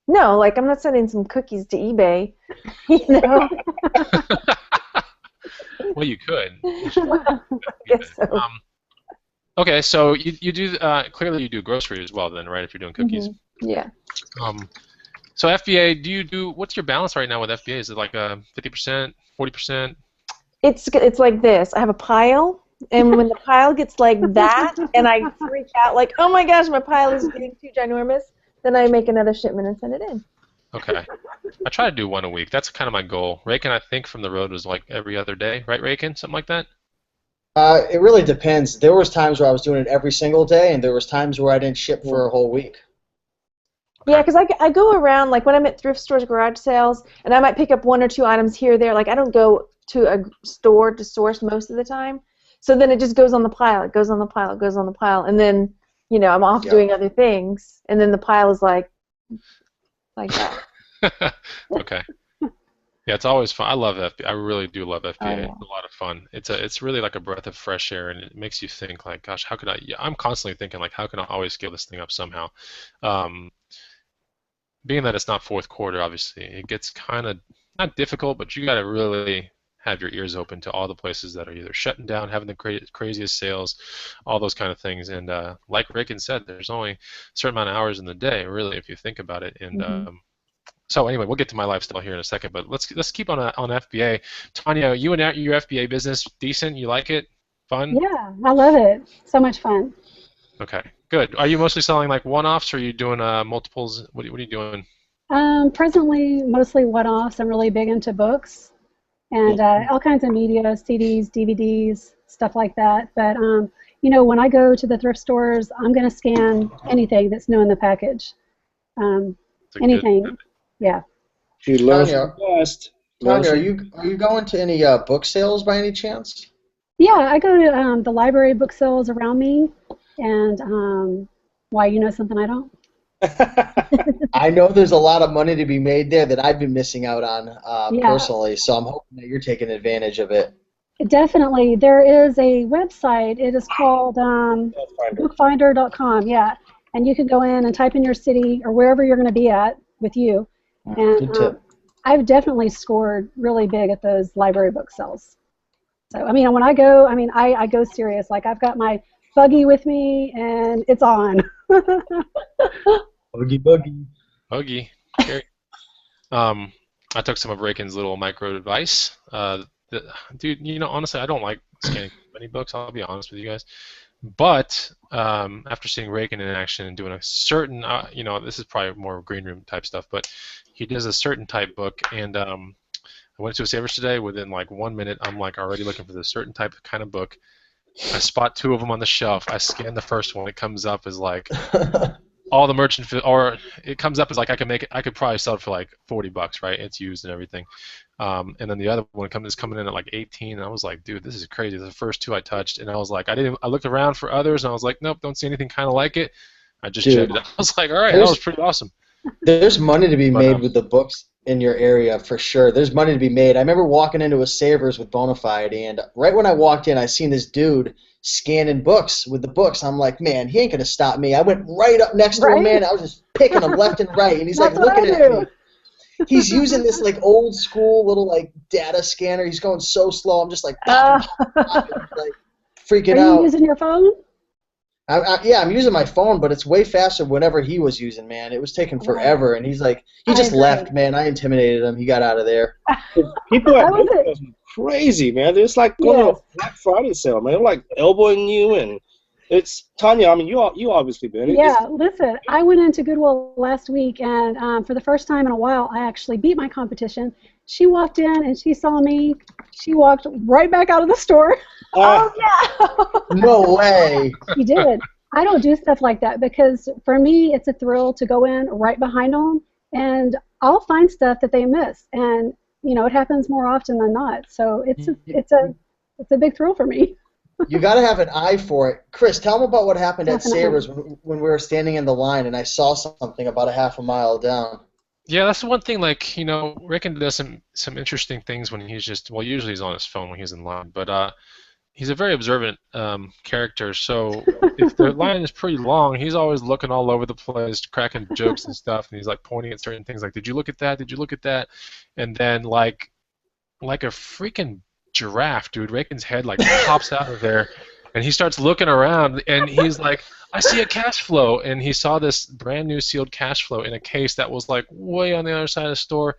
No, like I'm not sending some cookies to eBay, you know. Well, you could. I guess so. Okay, so you do clearly you do grocery as well then, right? If you're doing cookies. Yeah. So FBA, what's your balance right now with FBA? Is it like 50%, 40%? It's like this. I have a pile, and when the pile gets like that, and I freak out like, oh my gosh, my pile is getting too ginormous, then I make another shipment and send it in. Okay. I try to do one a week. That's kind of my goal. Raken, I think, from the road was like every other day, right, Raken? Something like that? It really depends. There was times where I was doing it every single day, and there was times where I didn't ship for a whole week. Yeah, because I go around, like when I'm at thrift stores, garage sales, and I might pick up 1 or 2 items here or there. Like I don't go to a store to source most of the time. So then it just goes on the pile. It goes on the pile. It goes on the pile. And then, I'm off doing other things. And then the pile is like that. Okay. Yeah, it's always fun. I love FBA. I really do love FBA. Oh, yeah. It's a lot of fun. It's really like a breath of fresh air, and it makes you think like, gosh, how could I? Yeah, I'm constantly thinking like, how can I always scale this thing up somehow? Being that it's not fourth quarter, obviously, it gets kind of not difficult, but you got to really have your ears open to all the places that are either shutting down, having the craziest sales, all those kind of things. And like Raken said, there's only a certain amount of hours in the day, really, if you think about it. And so anyway, we'll get to my lifestyle here in a second, but let's keep on FBA. Tanya, you and your FBA business, decent? You like it? Fun? Yeah, I love it. So much fun. Okay, good. Are you mostly selling like one-offs, or are you doing multiples? What are you doing? Presently, mostly one-offs. I'm really big into books and all kinds of media, CDs, DVDs, stuff like that. But when I go to the thrift stores, I'm going to scan anything that's new in the package. Anything. Yeah. She learns from the best. Tanya, are you going to any book sales by any chance? Yeah, I go to the library book sales around me, and why, you know something I don't? I know there's a lot of money to be made there that I've been missing out on personally, so I'm hoping that you're taking advantage of it. Definitely. There is a website. It is called bookfinder.com, yeah, and you can go in and type in your city or wherever you're going to be at with you, and Good tip. I've definitely scored really big at those library book sales. So, I mean, when I go, I go serious. Like, I've got my buggy with me, and it's on. Buggy. I took some of Raken's little micro advice. Dude, honestly, I don't like scanning many books, I'll be honest with you guys. But after seeing Raken in action and doing a certain, this is probably more green room type stuff, but he does a certain type book, and I went to a Savers today. Within like 1 minute, I'm like already looking for this certain type of kind of book. I spot 2 of them on the shelf. I scan the first one. It comes up as like all the merchant, or it comes up as like I could probably sell it for like $40, right? It's used and everything. And then the other one is coming in at like 18, and I was like, dude, this is crazy. The first 2 I touched, and I was like, I looked around for others, and I was like, nope, don't see anything kind of like it. I just checked it. I was like, all right, that was pretty awesome. There's money to be made with the books in your area for sure. There's money to be made. I remember walking into a Savers with Bonafide, and right when I walked in, I seen this dude scanning books with the books. I'm like, man, he ain't gonna stop me. I went right up next to him, man. I was just picking him left and right, and he's like looking at me. He's using this like old school little like data scanner. He's going so slow. I'm just like, like freaking out. Are you using your phone? Yeah, I'm using my phone, but it's way faster whenever he was using, man. It was taking forever, and he's like, he just left, man. I intimidated him. He got out of there. People at book crazy, man. It's like going to a Black Friday sale, man. They're like elbowing you, and it's Tanya. I mean, you obviously been. Yeah, listen. I went into Goodwill last week, and for the first time in a while, I actually beat my competition. She walked in and she saw me. She walked right back out of the store. Oh yeah. No way. She did. I don't do stuff like that because for me, it's a thrill to go in right behind them, and I'll find stuff that they miss, and it happens more often than not. So it's a big thrill for me. You got to have an eye for it. Chris, tell them about what happened at Savers when we were standing in the line and I saw something about a half a mile down. Yeah, that's the one thing. Like, Raken does some interesting things when he's usually he's on his phone when he's in line, but he's a very observant character. So if the line is pretty long, he's always looking all over the place, cracking jokes and stuff, and he's like pointing at certain things, like, "Did you look at that? Did you look at that?" And then like a freaking giraffe, dude, Raken's head like pops out of there, and he starts looking around, and he's like, I see a cash flow, and he saw this brand new sealed cash flow in a case that was like way on the other side of the store,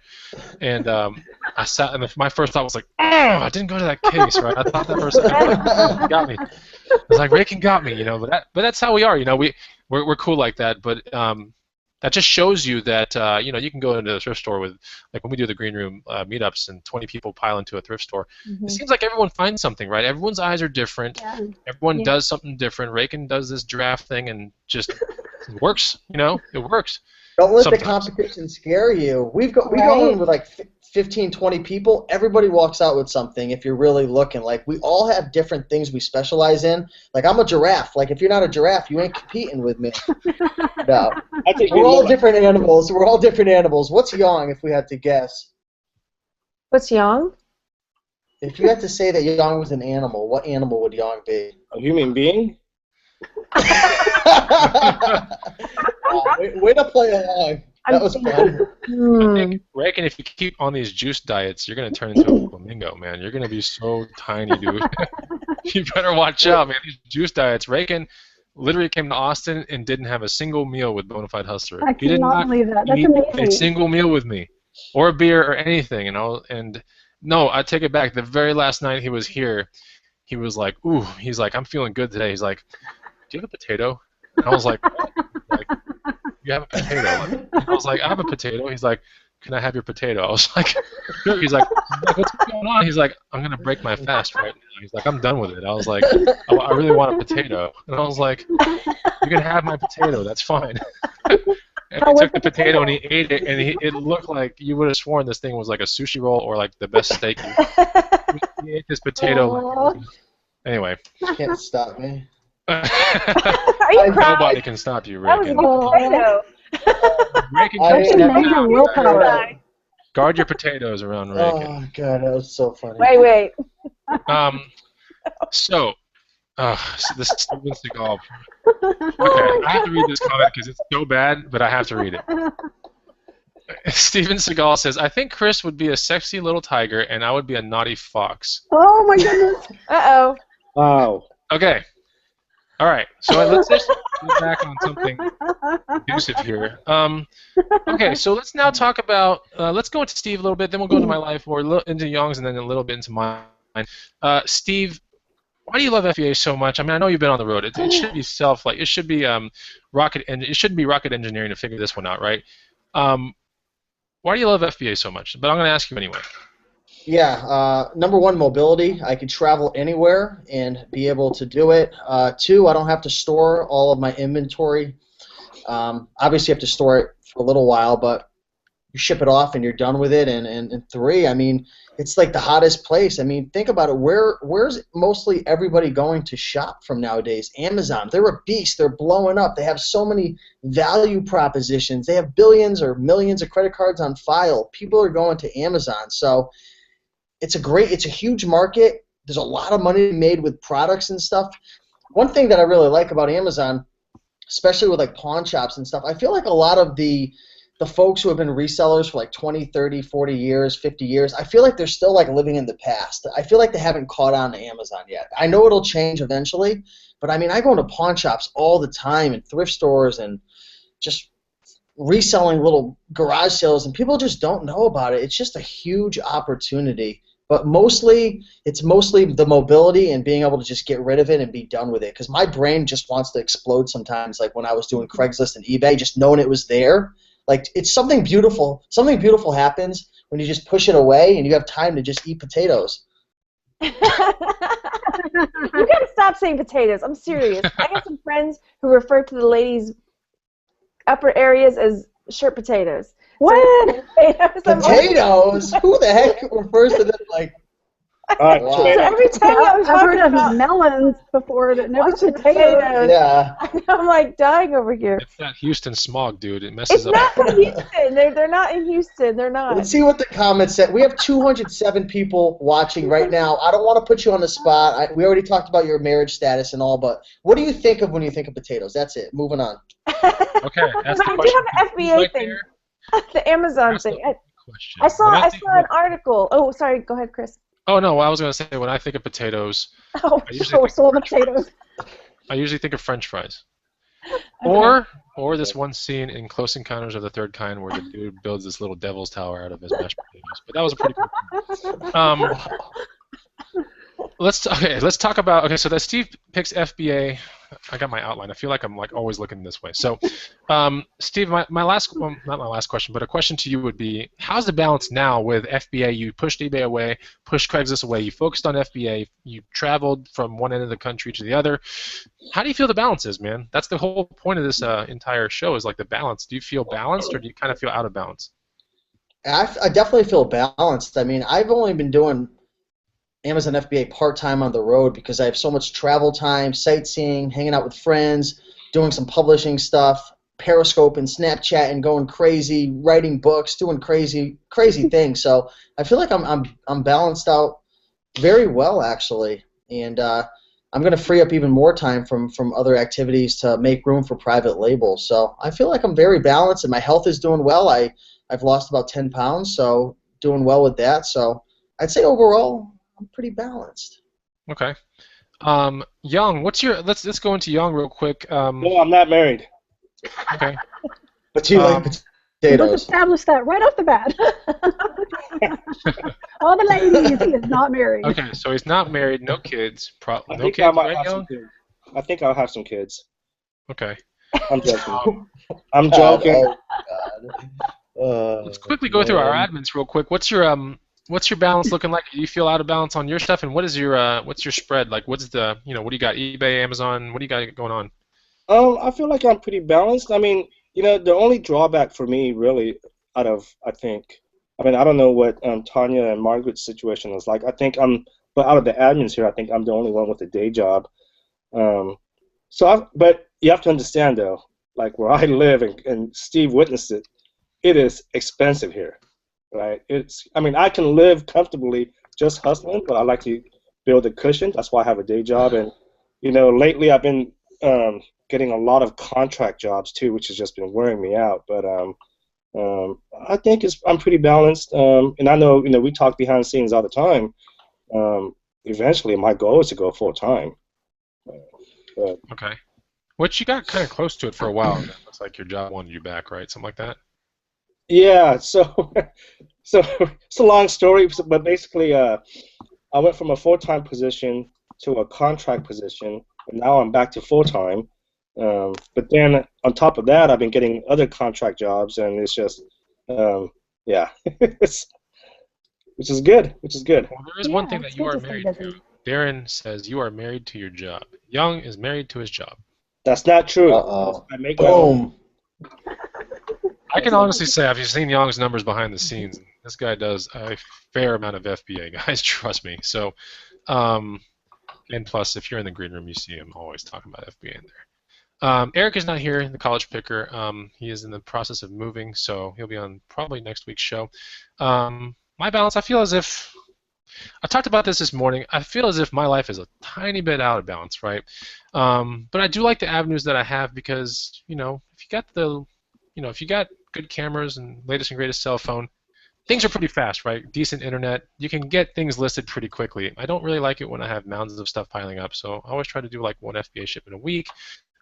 and I sat, and my first thought was like, oh, I didn't go to that case, right? I thought that person got me. I was like, Raken got me, but that's how we are, we're cool like that, but that just shows you that you can go into the thrift store with, like when we do the green room meetups and 20 people pile into a thrift store. It seems like everyone finds something, right? Everyone's eyes are different. Yeah. Everyone does something different. Raken does this draft thing and just it works. It works. Don't let the competition scare you. We go in with like 15, 20 people. Everybody walks out with something if you're really looking. Like, we all have different things we specialize in. Like, I'm a giraffe. Like, if you're not a giraffe, you ain't competing with me. No. We're all different animals. We're all different animals. What's Yang, if we had to guess? What's Yang? If you had to say that Yang was an animal, what animal would Yang be? A human being? Way to play along. That was fun. I think, Raken, if you keep on these juice diets, you're going to turn into a flamingo, man. You're going to be so tiny, dude. You better watch out, man. These juice diets. Raken literally came to Austin and didn't have a single meal with Bonafide Hustler. I cannot believe that. That's amazing. A single meal with me, or a beer, or anything. And no, I take it back. The very last night he was here, he was like, "Ooh," he's like, "I'm feeling good today." He's like, "Do you have a potato?" And I was like, "What?" Like, "You have a potato?" And I was like, "I have a potato." He's like, can I have your potato? I was like, sure. He's like, what's going on? He's like, I'm gonna break my fast right now. He's like, I'm done with it. I was like, I really want a potato, and I was like, you can have my potato. That's fine. And he took the potato and he ate it, and it looked like you would have sworn this thing was like a sushi roll or like the best steak. He ate this potato. Like, anyway. Can't stop me. Are you crying? Nobody can stop you, That was Reagan. a potato. Amazing willpower. Guard your potatoes around Reagan. Oh god, that was so funny. Wait. So this Steven Seagal. Okay, I have to read this comment because it's so bad, but I have to read it. Steven Seagal says, "I think Chris would be a sexy little tiger, and I would be a naughty fox." Oh my goodness. Uh-oh. Wow. Okay. All right. So let's just get back on something conducive here. Okay. So let's now talk about. Let's go into Steve a little bit, then we'll go into my life, or into Young's, and then a little bit into mine. Steve, why do you love FBA so much? I mean, I know you've been on the road. It should be it should be it shouldn't be rocket engineering to figure this one out, right? Why do you love FBA so much? But I'm going to ask you anyway. Yeah, number one, mobility. I can travel anywhere and be able to do it. Two, I don't have to store all of my inventory. Obviously, you have to store it for a little while, but you ship it off and you're done with it. And three, I mean, it's like the hottest place. I mean, think about it. Where's mostly everybody going to shop from nowadays? Amazon. They're a beast. They're blowing up. They have so many value propositions. They have billions or millions of credit cards on file. People are going to Amazon. So it's a huge market. There's a lot of money made with products and stuff. One thing that I really like about Amazon, especially with like pawn shops and stuff, I feel like a lot of the folks who have been resellers for like 20, 30, 40 years, 50 years, I feel like they're still like living in the past. I feel like they haven't caught on to Amazon yet. I know it'll change eventually, but I mean, I go into pawn shops all the time and thrift stores and just reselling little garage sales, and people just don't know about it. It's just a huge opportunity. But it's mostly the mobility and being able to just get rid of it and be done with it. Because my brain just wants to explode sometimes, like when I was doing Craigslist and eBay, just knowing it was there. Like, it's something beautiful. Something beautiful happens when you just push it away and you have time to just eat potatoes. You gotta stop saying potatoes. I'm serious. I got some friends who refer to the ladies' upper areas as shirt potatoes. What? Potatoes? Who the heck refers to them like? Wow. So every time I've heard of melons before, but never potatoes. Yeah. I'm like dying over here. It's that Houston smog, dude. It messes up. It's not in Houston. They're not in Houston. They're not. Let's see what the comments said. We have 207 people watching right now. I don't want to put you on the spot. We already talked about your marriage status and all, but what do you think of when you think of potatoes? That's it. Moving on. Okay, that's the I question. do have an FBA thing. There? The Amazon That's thing. The I saw an article. Oh, sorry. Go ahead, Chris. Oh no, I was going to say when I think of potatoes, Oh, so the potatoes. I usually think of French fries. Okay. Or this one scene in Close Encounters of the Third Kind where the dude builds this little devil's tower out of his mashed potatoes. But that was a pretty cool thing. Let's talk about. Okay, so that Steve picks FBA. I got my outline. I feel like I'm like always looking this way. So, Steve, my last, well, not my last question, but a question to you would be: how's the balance now with FBA? You pushed eBay away, pushed Craigslist away. You focused on FBA. You traveled from one end of the country to the other. How do you feel the balance is, man? That's the whole point of this entire show is like the balance. Do you feel balanced, or do you kind of feel out of balance? I definitely feel balanced. I mean, I've only been doing Amazon FBA part-time on the road because I have so much travel time, sightseeing, hanging out with friends, doing some publishing stuff, Periscope and Snapchat and going crazy, writing books, doing crazy things. So I feel like I'm balanced out very well, actually. And I'm going to free up even more time from other activities to make room for private labels. So I feel like I'm very balanced and my health is doing well. I've lost about 10 pounds, so doing well with that. So I'd say overall I'm pretty balanced. Okay. Young, what's your? Let's go into Young real quick. No, I'm not married. Okay. But do you like Let's potatoes? establish that right off the bat. All the ladies, he is not married. Okay, so he's not married, no kids. I No think kids, I might right, have Young? some kids. I think I'll have some kids. Okay. I'm joking. I'm joking. Oh, God. Let's quickly go through our admins real quick. What's your balance looking like? Do you feel out of balance on your stuff? And what's your spread like? What's the what do you got? eBay, Amazon? What do you got going on? I feel like I'm pretty balanced. I mean, the only drawback for me really I don't know what Tanya and Margaret's situation is like. But out of the admins here, I think I'm the only one with a day job. But you have to understand though, like where I live, and Steve witnessed it, it is expensive here, right? I can live comfortably just hustling, but I like to build a cushion. That's why I have a day job, and lately I've been getting a lot of contract jobs too, which has just been wearing me out. But I think I'm pretty balanced, and I know we talk behind the scenes all the time. Eventually, my goal is to go full time. Okay. Which you got kind of close to it for a while. It looks like your job wanted you back, right? Something like that. Yeah. So it's a long story, but basically, I went from a full-time position to a contract position, and now I'm back to full-time. But then on top of that, I've been getting other contract jobs, and it's just, yeah, which is good. Well, there is one thing that you are married to. Darren says you are married to your job. Young is married to his job. That's not true. Uh-oh. I make Boom. I can honestly say, I've seen Young's numbers behind the scenes. This guy does a fair amount of FBA, guys. Trust me. So, and plus, if you're in the green room, you see him always talking about FBA in there. Eric is not here, the college picker. He is in the process of moving, so he'll be on probably next week's show. My balance, I feel as if I talked about this morning. I feel as if my life is a tiny bit out of balance, right? But I do like the avenues that I have because, if you got good cameras and latest and greatest cell phone, things are pretty fast, right? Decent internet, you can get things listed pretty quickly. I don't really like it when I have mounds of stuff piling up, so I always try to do like one FBA shipment a week.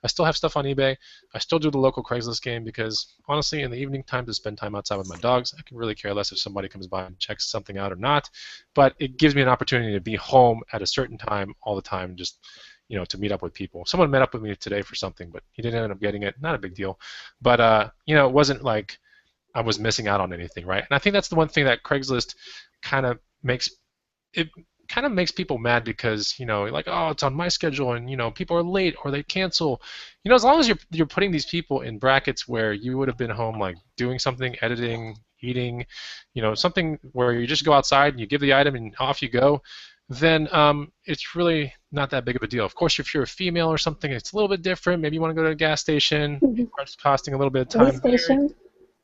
I still have stuff on eBay. I still do the local Craigslist game because, honestly, in the evening time to spend time outside with my dogs, I can really care less if somebody comes by and checks something out or not. But it gives me an opportunity to be home at a certain time all the time, just to meet up with people. Someone met up with me today for something, but he didn't end up getting it. Not a big deal. But, it wasn't like I was missing out on anything, right? And I think that's the one thing that Craigslist kind of makes people mad because like, oh, it's on my schedule and people are late or they cancel. As long as you're putting these people in brackets where you would have been home like doing something, editing, eating, something where you just go outside and you give the item and off you go, then it's really not that big of a deal. Of course, if you're a female or something, it's a little bit different. Maybe you want to go to a gas station. It starts costing a little bit of time. Station.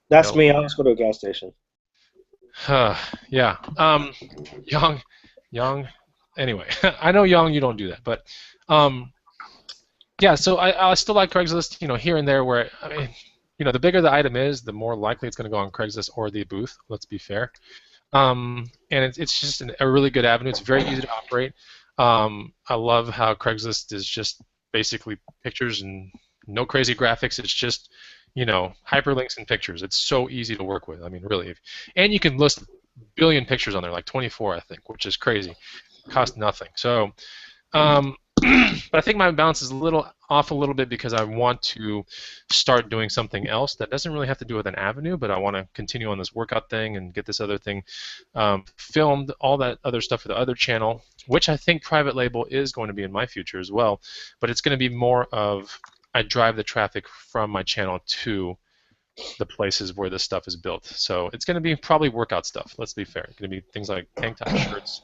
That's me. I always go to a gas station. Yeah. Young. Anyway, I know Young, you don't do that, but yeah. So I still like Craigslist. Here and there where the bigger the item is, the more likely it's going to go on Craigslist or the booth. Let's be fair. And it's just a really good avenue. It's very easy to operate. I love how Craigslist is just basically pictures and no crazy graphics. It's just hyperlinks and pictures. It's so easy to work with. I mean, really. And you can list a billion pictures on there, like 24, I think, which is crazy. It costs nothing. So, but I think my balance is off a little bit because I want to start doing something else that doesn't really have to do with an avenue, but I want to continue on this workout thing and get this other thing filmed, all that other stuff for the other channel, which I think private label is going to be in my future as well. But it's going to be more of I drive the traffic from my channel to the places where this stuff is built. So it's going to be probably workout stuff. Let's be fair. It's going to be things like tank top shirts,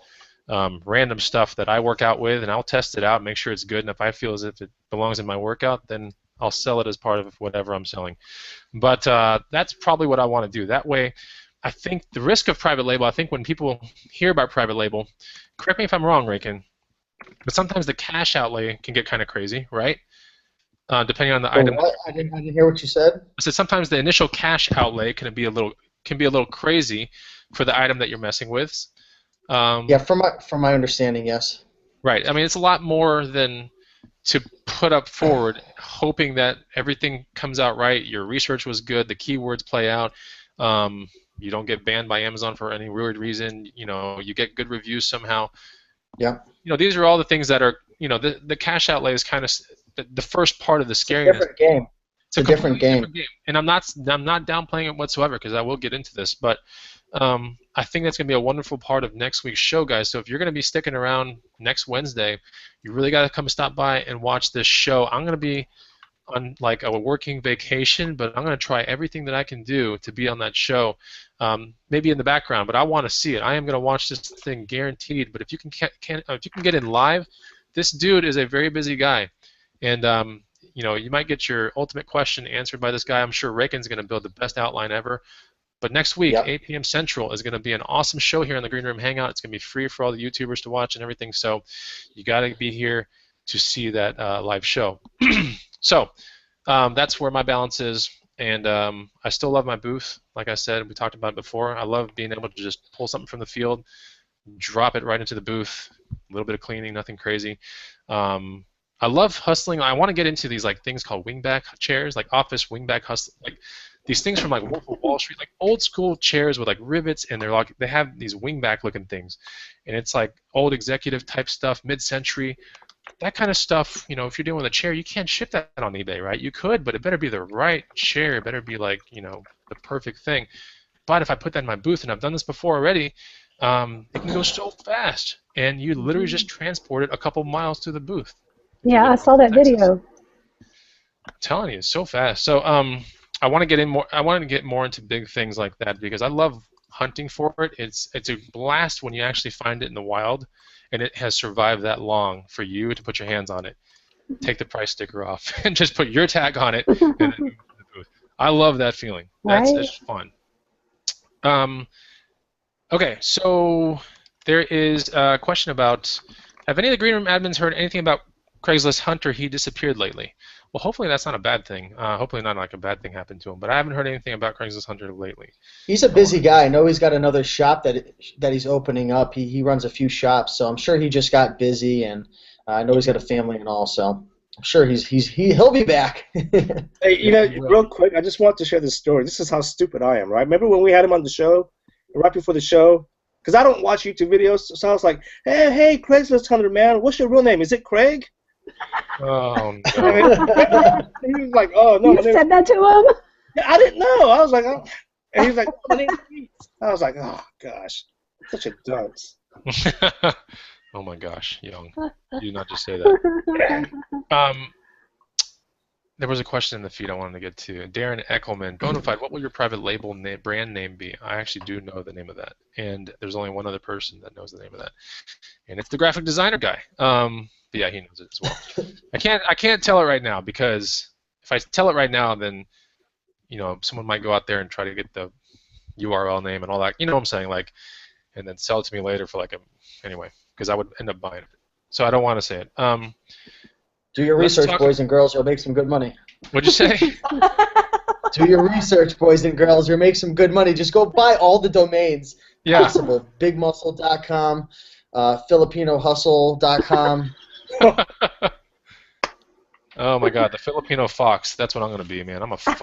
random stuff that I work out with, and I'll test it out, make sure it's good, and if I feel as if it belongs in my workout, then I'll sell it as part of whatever I'm selling. But that's probably what I want to do. That way, I think the risk of private label, I think when people hear about private label, correct me if I'm wrong, Raykin, but sometimes the cash outlay can get kind of crazy, right? Depending on the item. What? I didn't hear what you said. I said sometimes the initial cash outlay can be a little crazy for the item that you're messing with. Yeah, from my understanding, yes. Right. I mean, it's a lot more than to put up forward, hoping that everything comes out right. Your research was good. The keywords play out. You don't get banned by Amazon for any weird reason. You get good reviews somehow. Yeah. These are all the things that are. The cash outlay is kind of the first part of the scariness. It's a different game. It's a different game. And I'm not downplaying it whatsoever, because I will get into this, but I think that's going to be a wonderful part of next week's show, guys. So if you're going to be sticking around next Wednesday, you really got to come stop by and watch this show. I'm going to be on like a working vacation, but I'm going to try everything that I can do to be on that show, maybe in the background, but I want to see it. I am going to watch this thing guaranteed. But if you can get in live, this dude is a very busy guy, and you know, you might get your ultimate question answered by this guy. I'm sure Raken's going to build the best outline ever. But next week, 8 p.m. Central, is going to be an awesome show here on the Green Room Hangout. It's going to be free for all the YouTubers to watch and everything. So you got to be here to see that live show. So that's where my balance is. And I still love my booth. Like I said, we talked about it before. I love being able to just pull something from the field, drop it right into the booth, a little bit of cleaning, nothing crazy. I love hustling. I want to get into these like things called wingback chairs, like office wingback hustle, like these things from like Wolf of Wall Street, like old school chairs with like rivets, and they're like they have these wingback looking things, and it's like old executive type stuff, mid-century, that kind of stuff. You know, if you're dealing with a chair, you can't ship that on eBay, right? You could, but it better be the right chair. It better be like, you know, the perfect thing. But if I put that in my booth, and I've done this before already, it can go so fast, and you literally just transport it a couple miles to the booth. Yeah, I saw that video. I'm telling you, it's so fast. So I want to get in more. I want to get more into big things like that because I love hunting for it. It's a blast when you actually find it in the wild, and it has survived that long for you to put your hands on it, take the price sticker off, and just put your tag on it. And then move to the booth. I love that feeling. That's just fun. Okay, so there is a question about: have any of the Green Room admins heard anything about Craigslist Hunter? He disappeared lately. Well, hopefully that's not a bad thing. Hopefully not like a bad thing happened to him. But I haven't heard anything about Craigslist Hunter lately. He's a busy guy. I know he's got another shop that he's opening up. He runs a few shops, so I'm sure he just got busy, and I know he's got a family and all. So I'm sure he'll be back. Hey, you know, real quick, I just want to share this story. This is how stupid I am, right? Remember when we had him on the show, right before the show? Because I don't watch YouTube videos, so I was like, hey, Craigslist Hunter, man, what's your real name? Is it Craig? Oh, no. He was like, oh, no. You said that to him? Yeah, I didn't know. I was like, oh. And he was like, oh, my name's Pete. I was like, oh, gosh. Such a dunce. Oh, my gosh, Young. You did not just say that. There was a question in the feed I wanted to get to. Darren Eckelman, Bonafide, what will your private label brand name be? I actually do know the name of that, and there's only one other person that knows the name of that, and it's the graphic designer guy. But yeah, he knows it as well. I can't tell it right now because if I tell it right now, then you know someone might go out there and try to get the URL name and all that. You know what I'm saying? Like, and then sell it to me later for like anyway, because I would end up buying it. So I don't want to say it. Do your research, boys and girls. You'll make some good money. What'd you say? Do your research, boys and girls. You'll make some good money. Just go buy all the domains possible. BigMuscle.com, FilipinoHustle.com. Oh my God, the Filipino fox. That's what I'm gonna be, man. I'm a fox.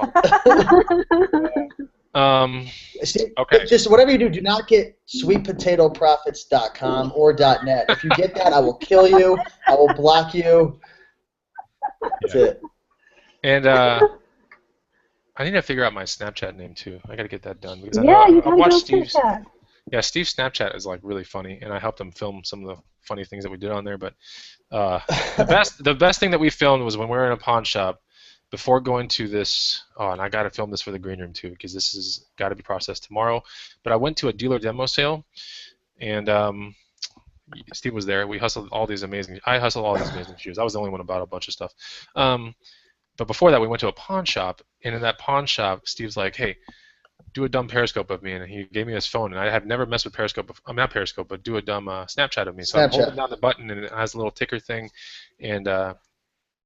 Okay. Just whatever you do, do not get sweetpotatoprofits.com or .net. If you get that, I will kill you. I will block you. That's it. And I need to figure out my Snapchat name too. I gotta get that done because you gotta go Snapchat. Yeah, Steve's Snapchat is like really funny, and I helped him film some of the funny things that we did on there. But the best thing that we filmed was when we were in a pawn shop before going to this. Oh, and I gotta film this for the green room too because this is gotta be processed tomorrow. But I went to a dealer demo sale, and Steve was there. We hustled all these amazing. I hustled all these amazing shoes. I was the only one who bought a bunch of stuff. But before that, we went to a pawn shop, and in that pawn shop, Steve's like, "Hey, do a dumb Periscope of me," and he gave me his phone, and I have never messed with Periscope. I'm not Periscope, but do a dumb Snapchat of me. So I'm holding down the button, and it has a little ticker thing, and I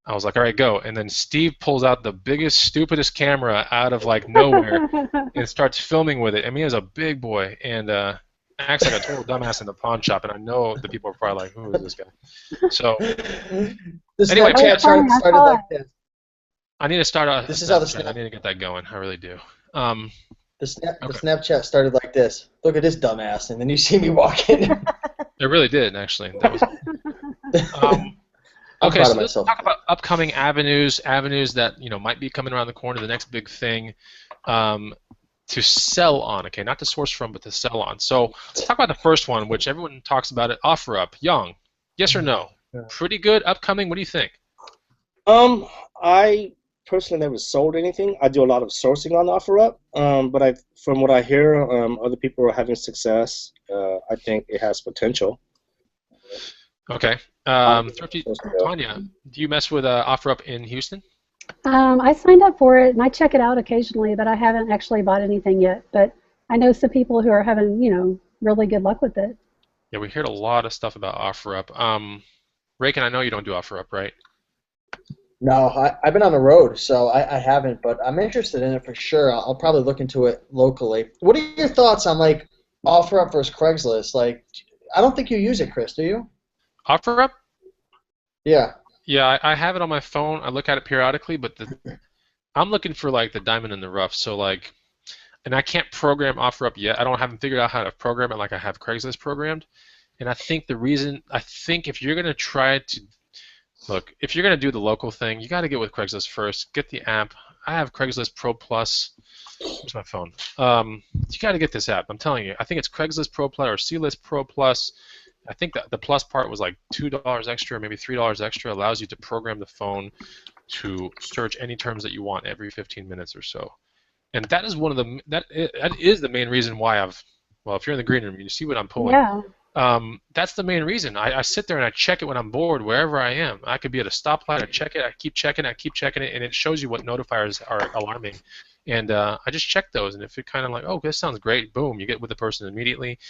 was like, "All right, go." And then Steve pulls out the biggest, stupidest camera out of like nowhere and starts filming with it. I mean, he was a big boy, and acts like a total dumbass in the pawn shop, and I know the people are probably like, "Who is this guy?" So anyway, started like this. I need to start a This is how the Snapchat. I need to get that going. I really do. The Snapchat started like this. Look at this dumbass, and then you see me walking. It really did, actually. That was. I'm Okay, proud so of let's myself. talk about upcoming avenues that might be coming around the corner, the next big thing um, to sell on. Okay, not to source from, but to sell on. So let's talk about the first one, which everyone talks about it. OfferUp, Young. Yes or no? Pretty good. Upcoming. What do you think? I personally never sold anything. I do a lot of sourcing on OfferUp, but from what I hear, other people are having success. I think it has potential. Okay. Thrifty Tanya, do you mess with OfferUp in Houston? I signed up for it and I check it out occasionally, but I haven't actually bought anything yet. But I know some people who are having, really good luck with it. Yeah, we heard a lot of stuff about OfferUp. Raykin, I know you don't do OfferUp, right? No, I've been on the road, so I haven't, but I'm interested in it for sure. I'll probably look into it locally. What are your thoughts on like OfferUp versus Craigslist? Like, I don't think you use it, Chris, do you? OfferUp? Yeah. Yeah, I have it on my phone. I look at it periodically, but I'm looking for like the diamond in the rough. So like, and I can't program OfferUp yet. Haven't figured out how to program it like I have Craigslist programmed. And I think if you're gonna try to look, if you're gonna do the local thing, you got to get with Craigslist first. Get the app. I have Craigslist Pro Plus. Where's my phone? You got to get this app. I'm telling you. I think it's Craigslist Pro Plus or C-List Pro Plus. I think that the plus part was like $2 extra, maybe $3 extra. Allows you to program the phone to search any terms that you want every 15 minutes or so. And that is that is the main reason why if you're in the green room, you see what I'm pulling. Yeah. That's the main reason. I sit there and I check it when I'm bored, wherever I am. I could be at a stoplight, I check it, I keep checking it, and it shows you what notifiers are alarming. And I just check those, and if you're kind of like, oh, this sounds great, boom, you get with the person immediately.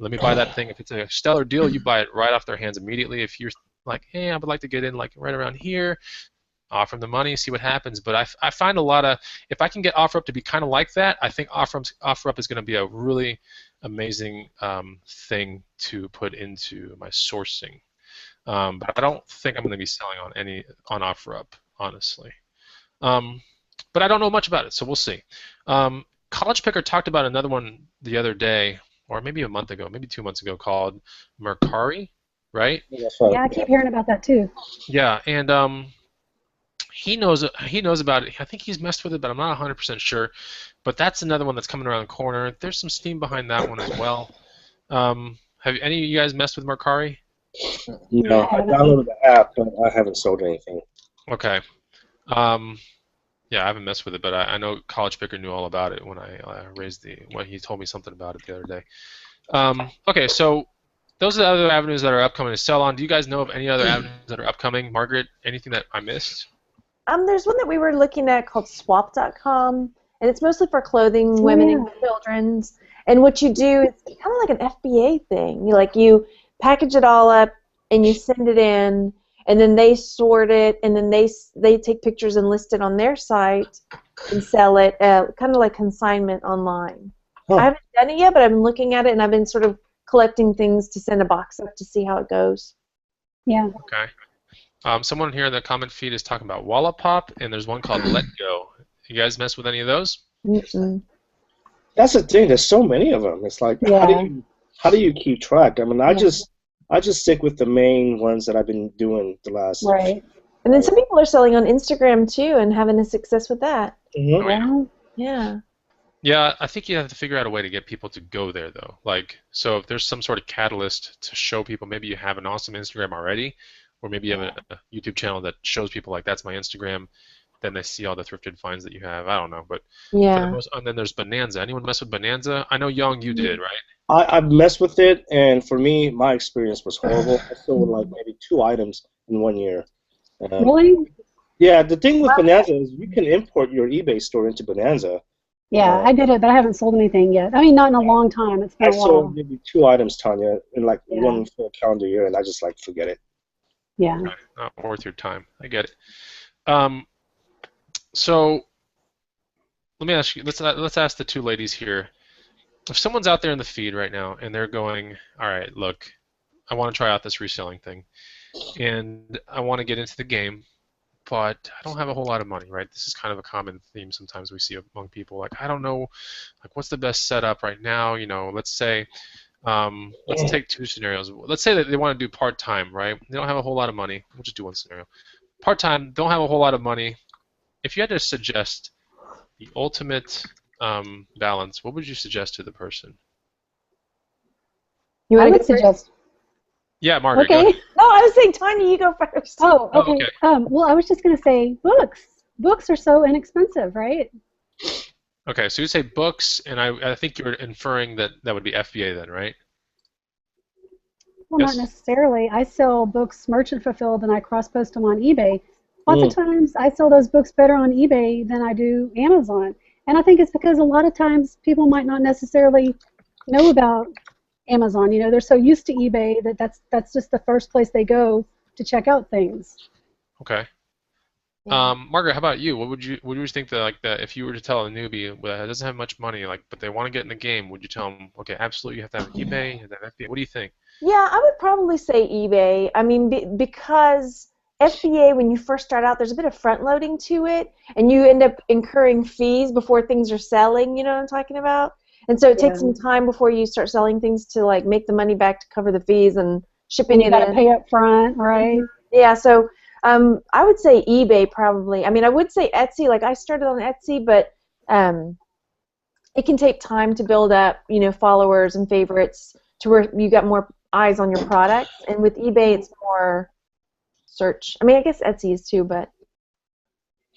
Let me buy that thing. If it's a stellar deal, you buy it right off their hands immediately. If you're like, hey, I would like to get in like right around here, offer them the money, see what happens. But I find a lot of, if I can get OfferUp to be kind of like that, I think OfferUp is going to be a really amazing thing to put into my sourcing. But I don't think I'm going to be selling on OfferUp, honestly. But I don't know much about it, so we'll see. College Picker talked about another one the other day, or maybe a month ago, maybe 2 months ago, called Mercari, right? Yeah, I keep hearing about that too. Yeah, and he knows about it. I think he's messed with it, but I'm not 100% sure. But that's another one that's coming around the corner. There's some steam behind that one as well. Have any of you guys messed with Mercari? No, I downloaded the app, but I haven't sold anything. Okay. Yeah, I haven't messed with it, but I know College Picker knew all about it when when he told me something about it the other day. Okay, so those are the other avenues that are upcoming to sell on. Do you guys know of any other avenues that are upcoming? Margaret, anything that I missed? There's one that we were looking at called swap.com, and it's mostly for clothing, women and children's. And what you do is kind of like an FBA thing. You package it all up and you send it in, and then they sort it, and then they take pictures and list it on their site and sell it, kind of like consignment online. Huh. I haven't done it yet, but I've been looking at it, and I've been sort of collecting things to send a box up to see how it goes. Yeah. Okay. Someone here in the comment feed is talking about Wallapop, and there's one called Let Go. You guys mess with any of those? Mm-mm. That's the thing. There's so many of them. It's like, how do you keep track? I mean, I just stick with the main ones that I've been doing the last. Right. And then some people are selling on Instagram too and having a success with that. Mm-hmm. Oh, Yeah. Yeah, I think you have to figure out a way to get people to go there, though. So if there's some sort of catalyst to show people, maybe you have an awesome Instagram already, or maybe you have a YouTube channel that shows people like that's my Instagram. Then they see all the thrifted finds that you have. I don't know, but and then there's Bonanza. Anyone mess with Bonanza? I know Young, you did, right? I've messed with it, and for me, my experience was horrible. I sold like maybe 2 items in 1 year. Really? Yeah, the thing with Bonanza is you can import your eBay store into Bonanza. Yeah, I did it, but I haven't sold anything yet. I mean, not in a long time. It's been a while. I sold maybe 2 items, Tanya, in like 1 full calendar year, and I just forget it. Yeah. Not worth your time. I get it. So let me ask you. Let's ask the two ladies here. If someone's out there in the feed right now and they're going, all right, look, I want to try out this reselling thing, and I want to get into the game, but I don't have a whole lot of money, right? This is kind of a common theme sometimes we see among people. Like, I don't know, what's the best setup right now? Let's say Let's take two scenarios. Let's say that they want to do part-time, right? They don't have a whole lot of money. We'll just do one scenario. Part-time, don't have a whole lot of money. If you had to suggest the ultimate balance, what would you suggest to the person? I would suggest. Yeah, Margaret. Okay. Go ahead. No, I was saying, Tanya, you go first. Oh, okay. Okay. Well, I was just going to say books. Books are so inexpensive, right? Okay, so you say books, and I think you're inferring that would be FBA then, right? Well, Yes? not necessarily. I sell books merchant fulfilled, and I cross-post them on eBay. Lots of times, I sell those books better on eBay than I do Amazon. And I think it's because a lot of times people might not necessarily know about Amazon. You know, they're so used to eBay that that's just the first place they go to check out things. Okay. Margaret, how about you? What would you think that if you were to tell a newbie that doesn't have much money, but they want to get in the game, would you tell them, okay, absolutely, you have to have eBay, you have to have FBA? What do you think? Yeah, I would probably say eBay. I mean, because FBA, when you first start out, there's a bit of front loading to it, and you end up incurring fees before things are selling. You know what I'm talking about? And so it takes some time before you start selling things to make the money back to cover the fees and shipping it in. You got to pay up front, right? Yeah, so I would say eBay probably. I mean, I would say Etsy. Like I started on Etsy, but it can take time to build up, followers and favorites to where you got more eyes on your product. And with eBay, it's more search. I mean, I guess Etsy is too, but.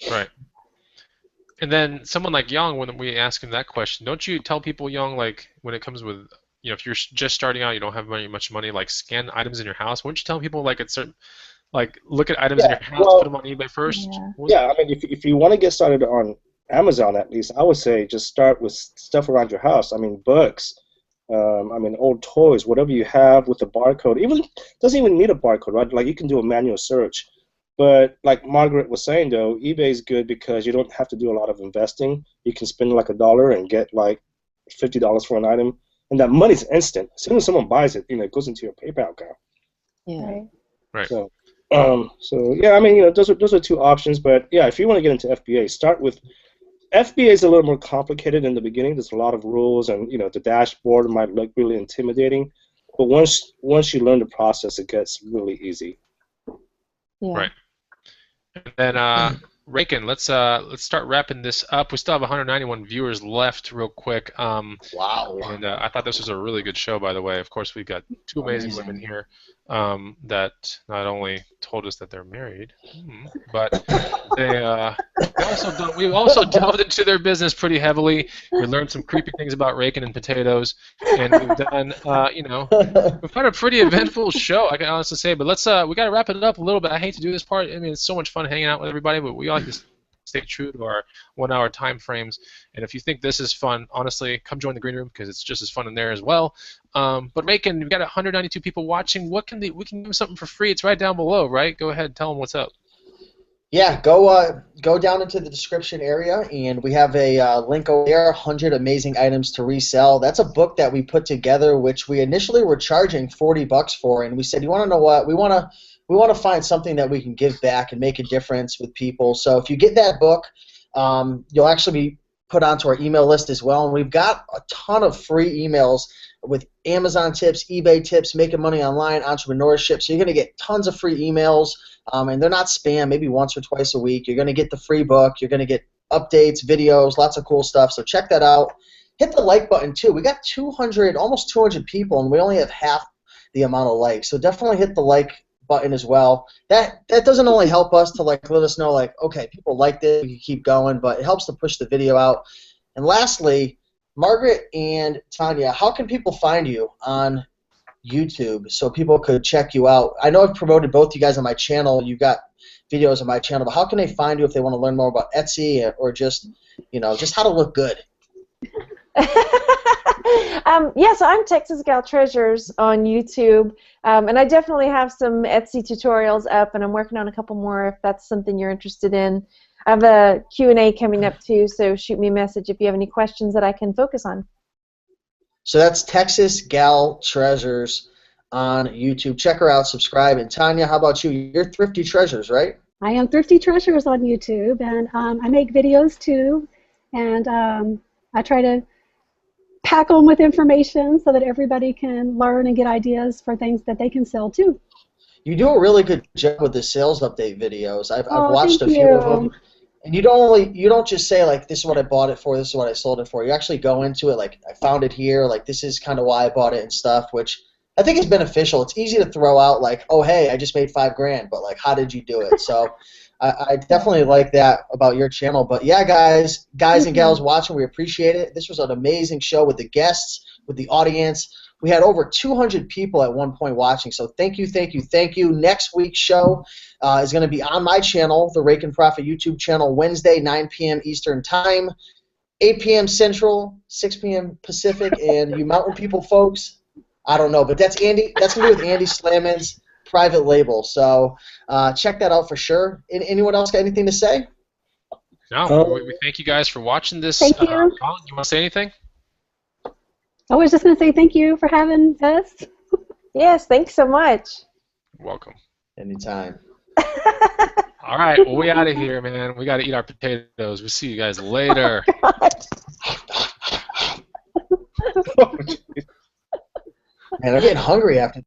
Right. And then someone like Young, when we ask him that question, don't you tell people, Young, when it comes with, if you're just starting out, you don't have much money, scan items in your house. Wouldn't you tell people at certain, look at items in your house, put them on eBay first? Yeah, I mean, if you want to get started on Amazon, at least, I would say just start with stuff around your house. I mean, books, old toys, whatever you have with a barcode. Even doesn't even need a barcode, right? You can do a manual search. But like Margaret was saying, though, eBay is good because you don't have to do a lot of investing. You can spend $1 and get $50 for an item, and that money's instant. As soon as someone buys it, it goes into your PayPal account. Yeah. Right. So yeah, I mean, those are two options. But yeah, if you want to get into FBA, start with FBA is a little more complicated in the beginning. There's a lot of rules, and the dashboard might look really intimidating. But once you learn the process, it gets really easy. Yeah. Right. And then Raken, let's start wrapping this up. We still have 191 viewers left, real quick. Wow. And I thought this was a really good show, by the way. Of course, we've got two amazing women here that not only told us that they're married, but we also delved into their business pretty heavily. We learned some creepy things about raking and potatoes, and we've done, we've had a pretty eventful show, I can honestly say. But we got to wrap it up a little bit. I hate to do this part. I mean, it's so much fun hanging out with everybody, but we like to stay true to our 1-hour time frames. And if you think this is fun, honestly, come join the green room because it's just as fun in there as well. But Raken, we've got 192 people watching. We can give them something for free. It's right down below, right? Go ahead, tell them what's up. Yeah, go down into the description area, and we have a link over there, 100 amazing items to resell. That's a book that we put together, which we initially were charging $40 for, and we said, you want to know what? We want to find something that we can give back and make a difference with people. So if you get that book, you'll actually be put onto our email list as well, and we've got a ton of free emails with Amazon tips, eBay tips, making money online, entrepreneurship. So you're going to get tons of free emails, and they're not spam, maybe once or twice a week. You're going to get the free book. You're going to get updates, videos, lots of cool stuff. So check that out. Hit the like button, too. We got almost 200 people, and we only have half the amount of likes. So definitely hit the like button as well. That doesn't only help us to let us know, okay, people like this, we can keep going, but it helps to push the video out. And lastly, Margaret and Tanya, how can people find you on YouTube so people could check you out? I know I've promoted both you guys on my channel. You've got videos on my channel, but how can they find you if they want to learn more about Etsy or just how to look good? Yeah, so I'm Texas Gal Treasures on YouTube, and I definitely have some Etsy tutorials up, and I'm working on a couple more if that's something you're interested in. I have a Q&A coming up too, so shoot me a message if you have any questions that I can focus on. So that's Texas Gal Treasures on YouTube. Check her out, subscribe. And Tanya, how about you? You're Thrifty Treasures, right? I am Thrifty Treasures on YouTube, and I make videos too, and I try to pack them with information so that everybody can learn and get ideas for things that they can sell too. You do a really good job with the sales update videos. I've watched thank a few of you. them, and you don't just say like this is what I bought it for, this is what I sold it for. You actually go into it like I found it here, like this is kind of why I bought it and stuff, which I think is beneficial. It's easy to throw out like, oh hey, I just made $5,000, but like how did you do it? So I definitely like that about your channel. But yeah, guys and gals watching, we appreciate it. This was an amazing show with the guests, with the audience. We had over 200 people at one point watching, so thank you, thank you, thank you. Next week's show is going to be on my channel, the Rake and Profit YouTube channel, Wednesday, 9 p.m. Eastern Time, 8 p.m. Central, 6 p.m. Pacific, and you mountain people, folks, I don't know, but that's Andy. That's going to be with Andy Slamman's private label, so check that out for sure. Anyone else got anything to say? No, we thank you guys for watching this. Thank you. Colin, you want to say anything? I was just going to say thank you for having us. Yes, thanks so much. You're welcome. Anytime. All right, well, we out of here, man. We got to eat our potatoes. We'll see you guys later. Man, I'm getting hungry after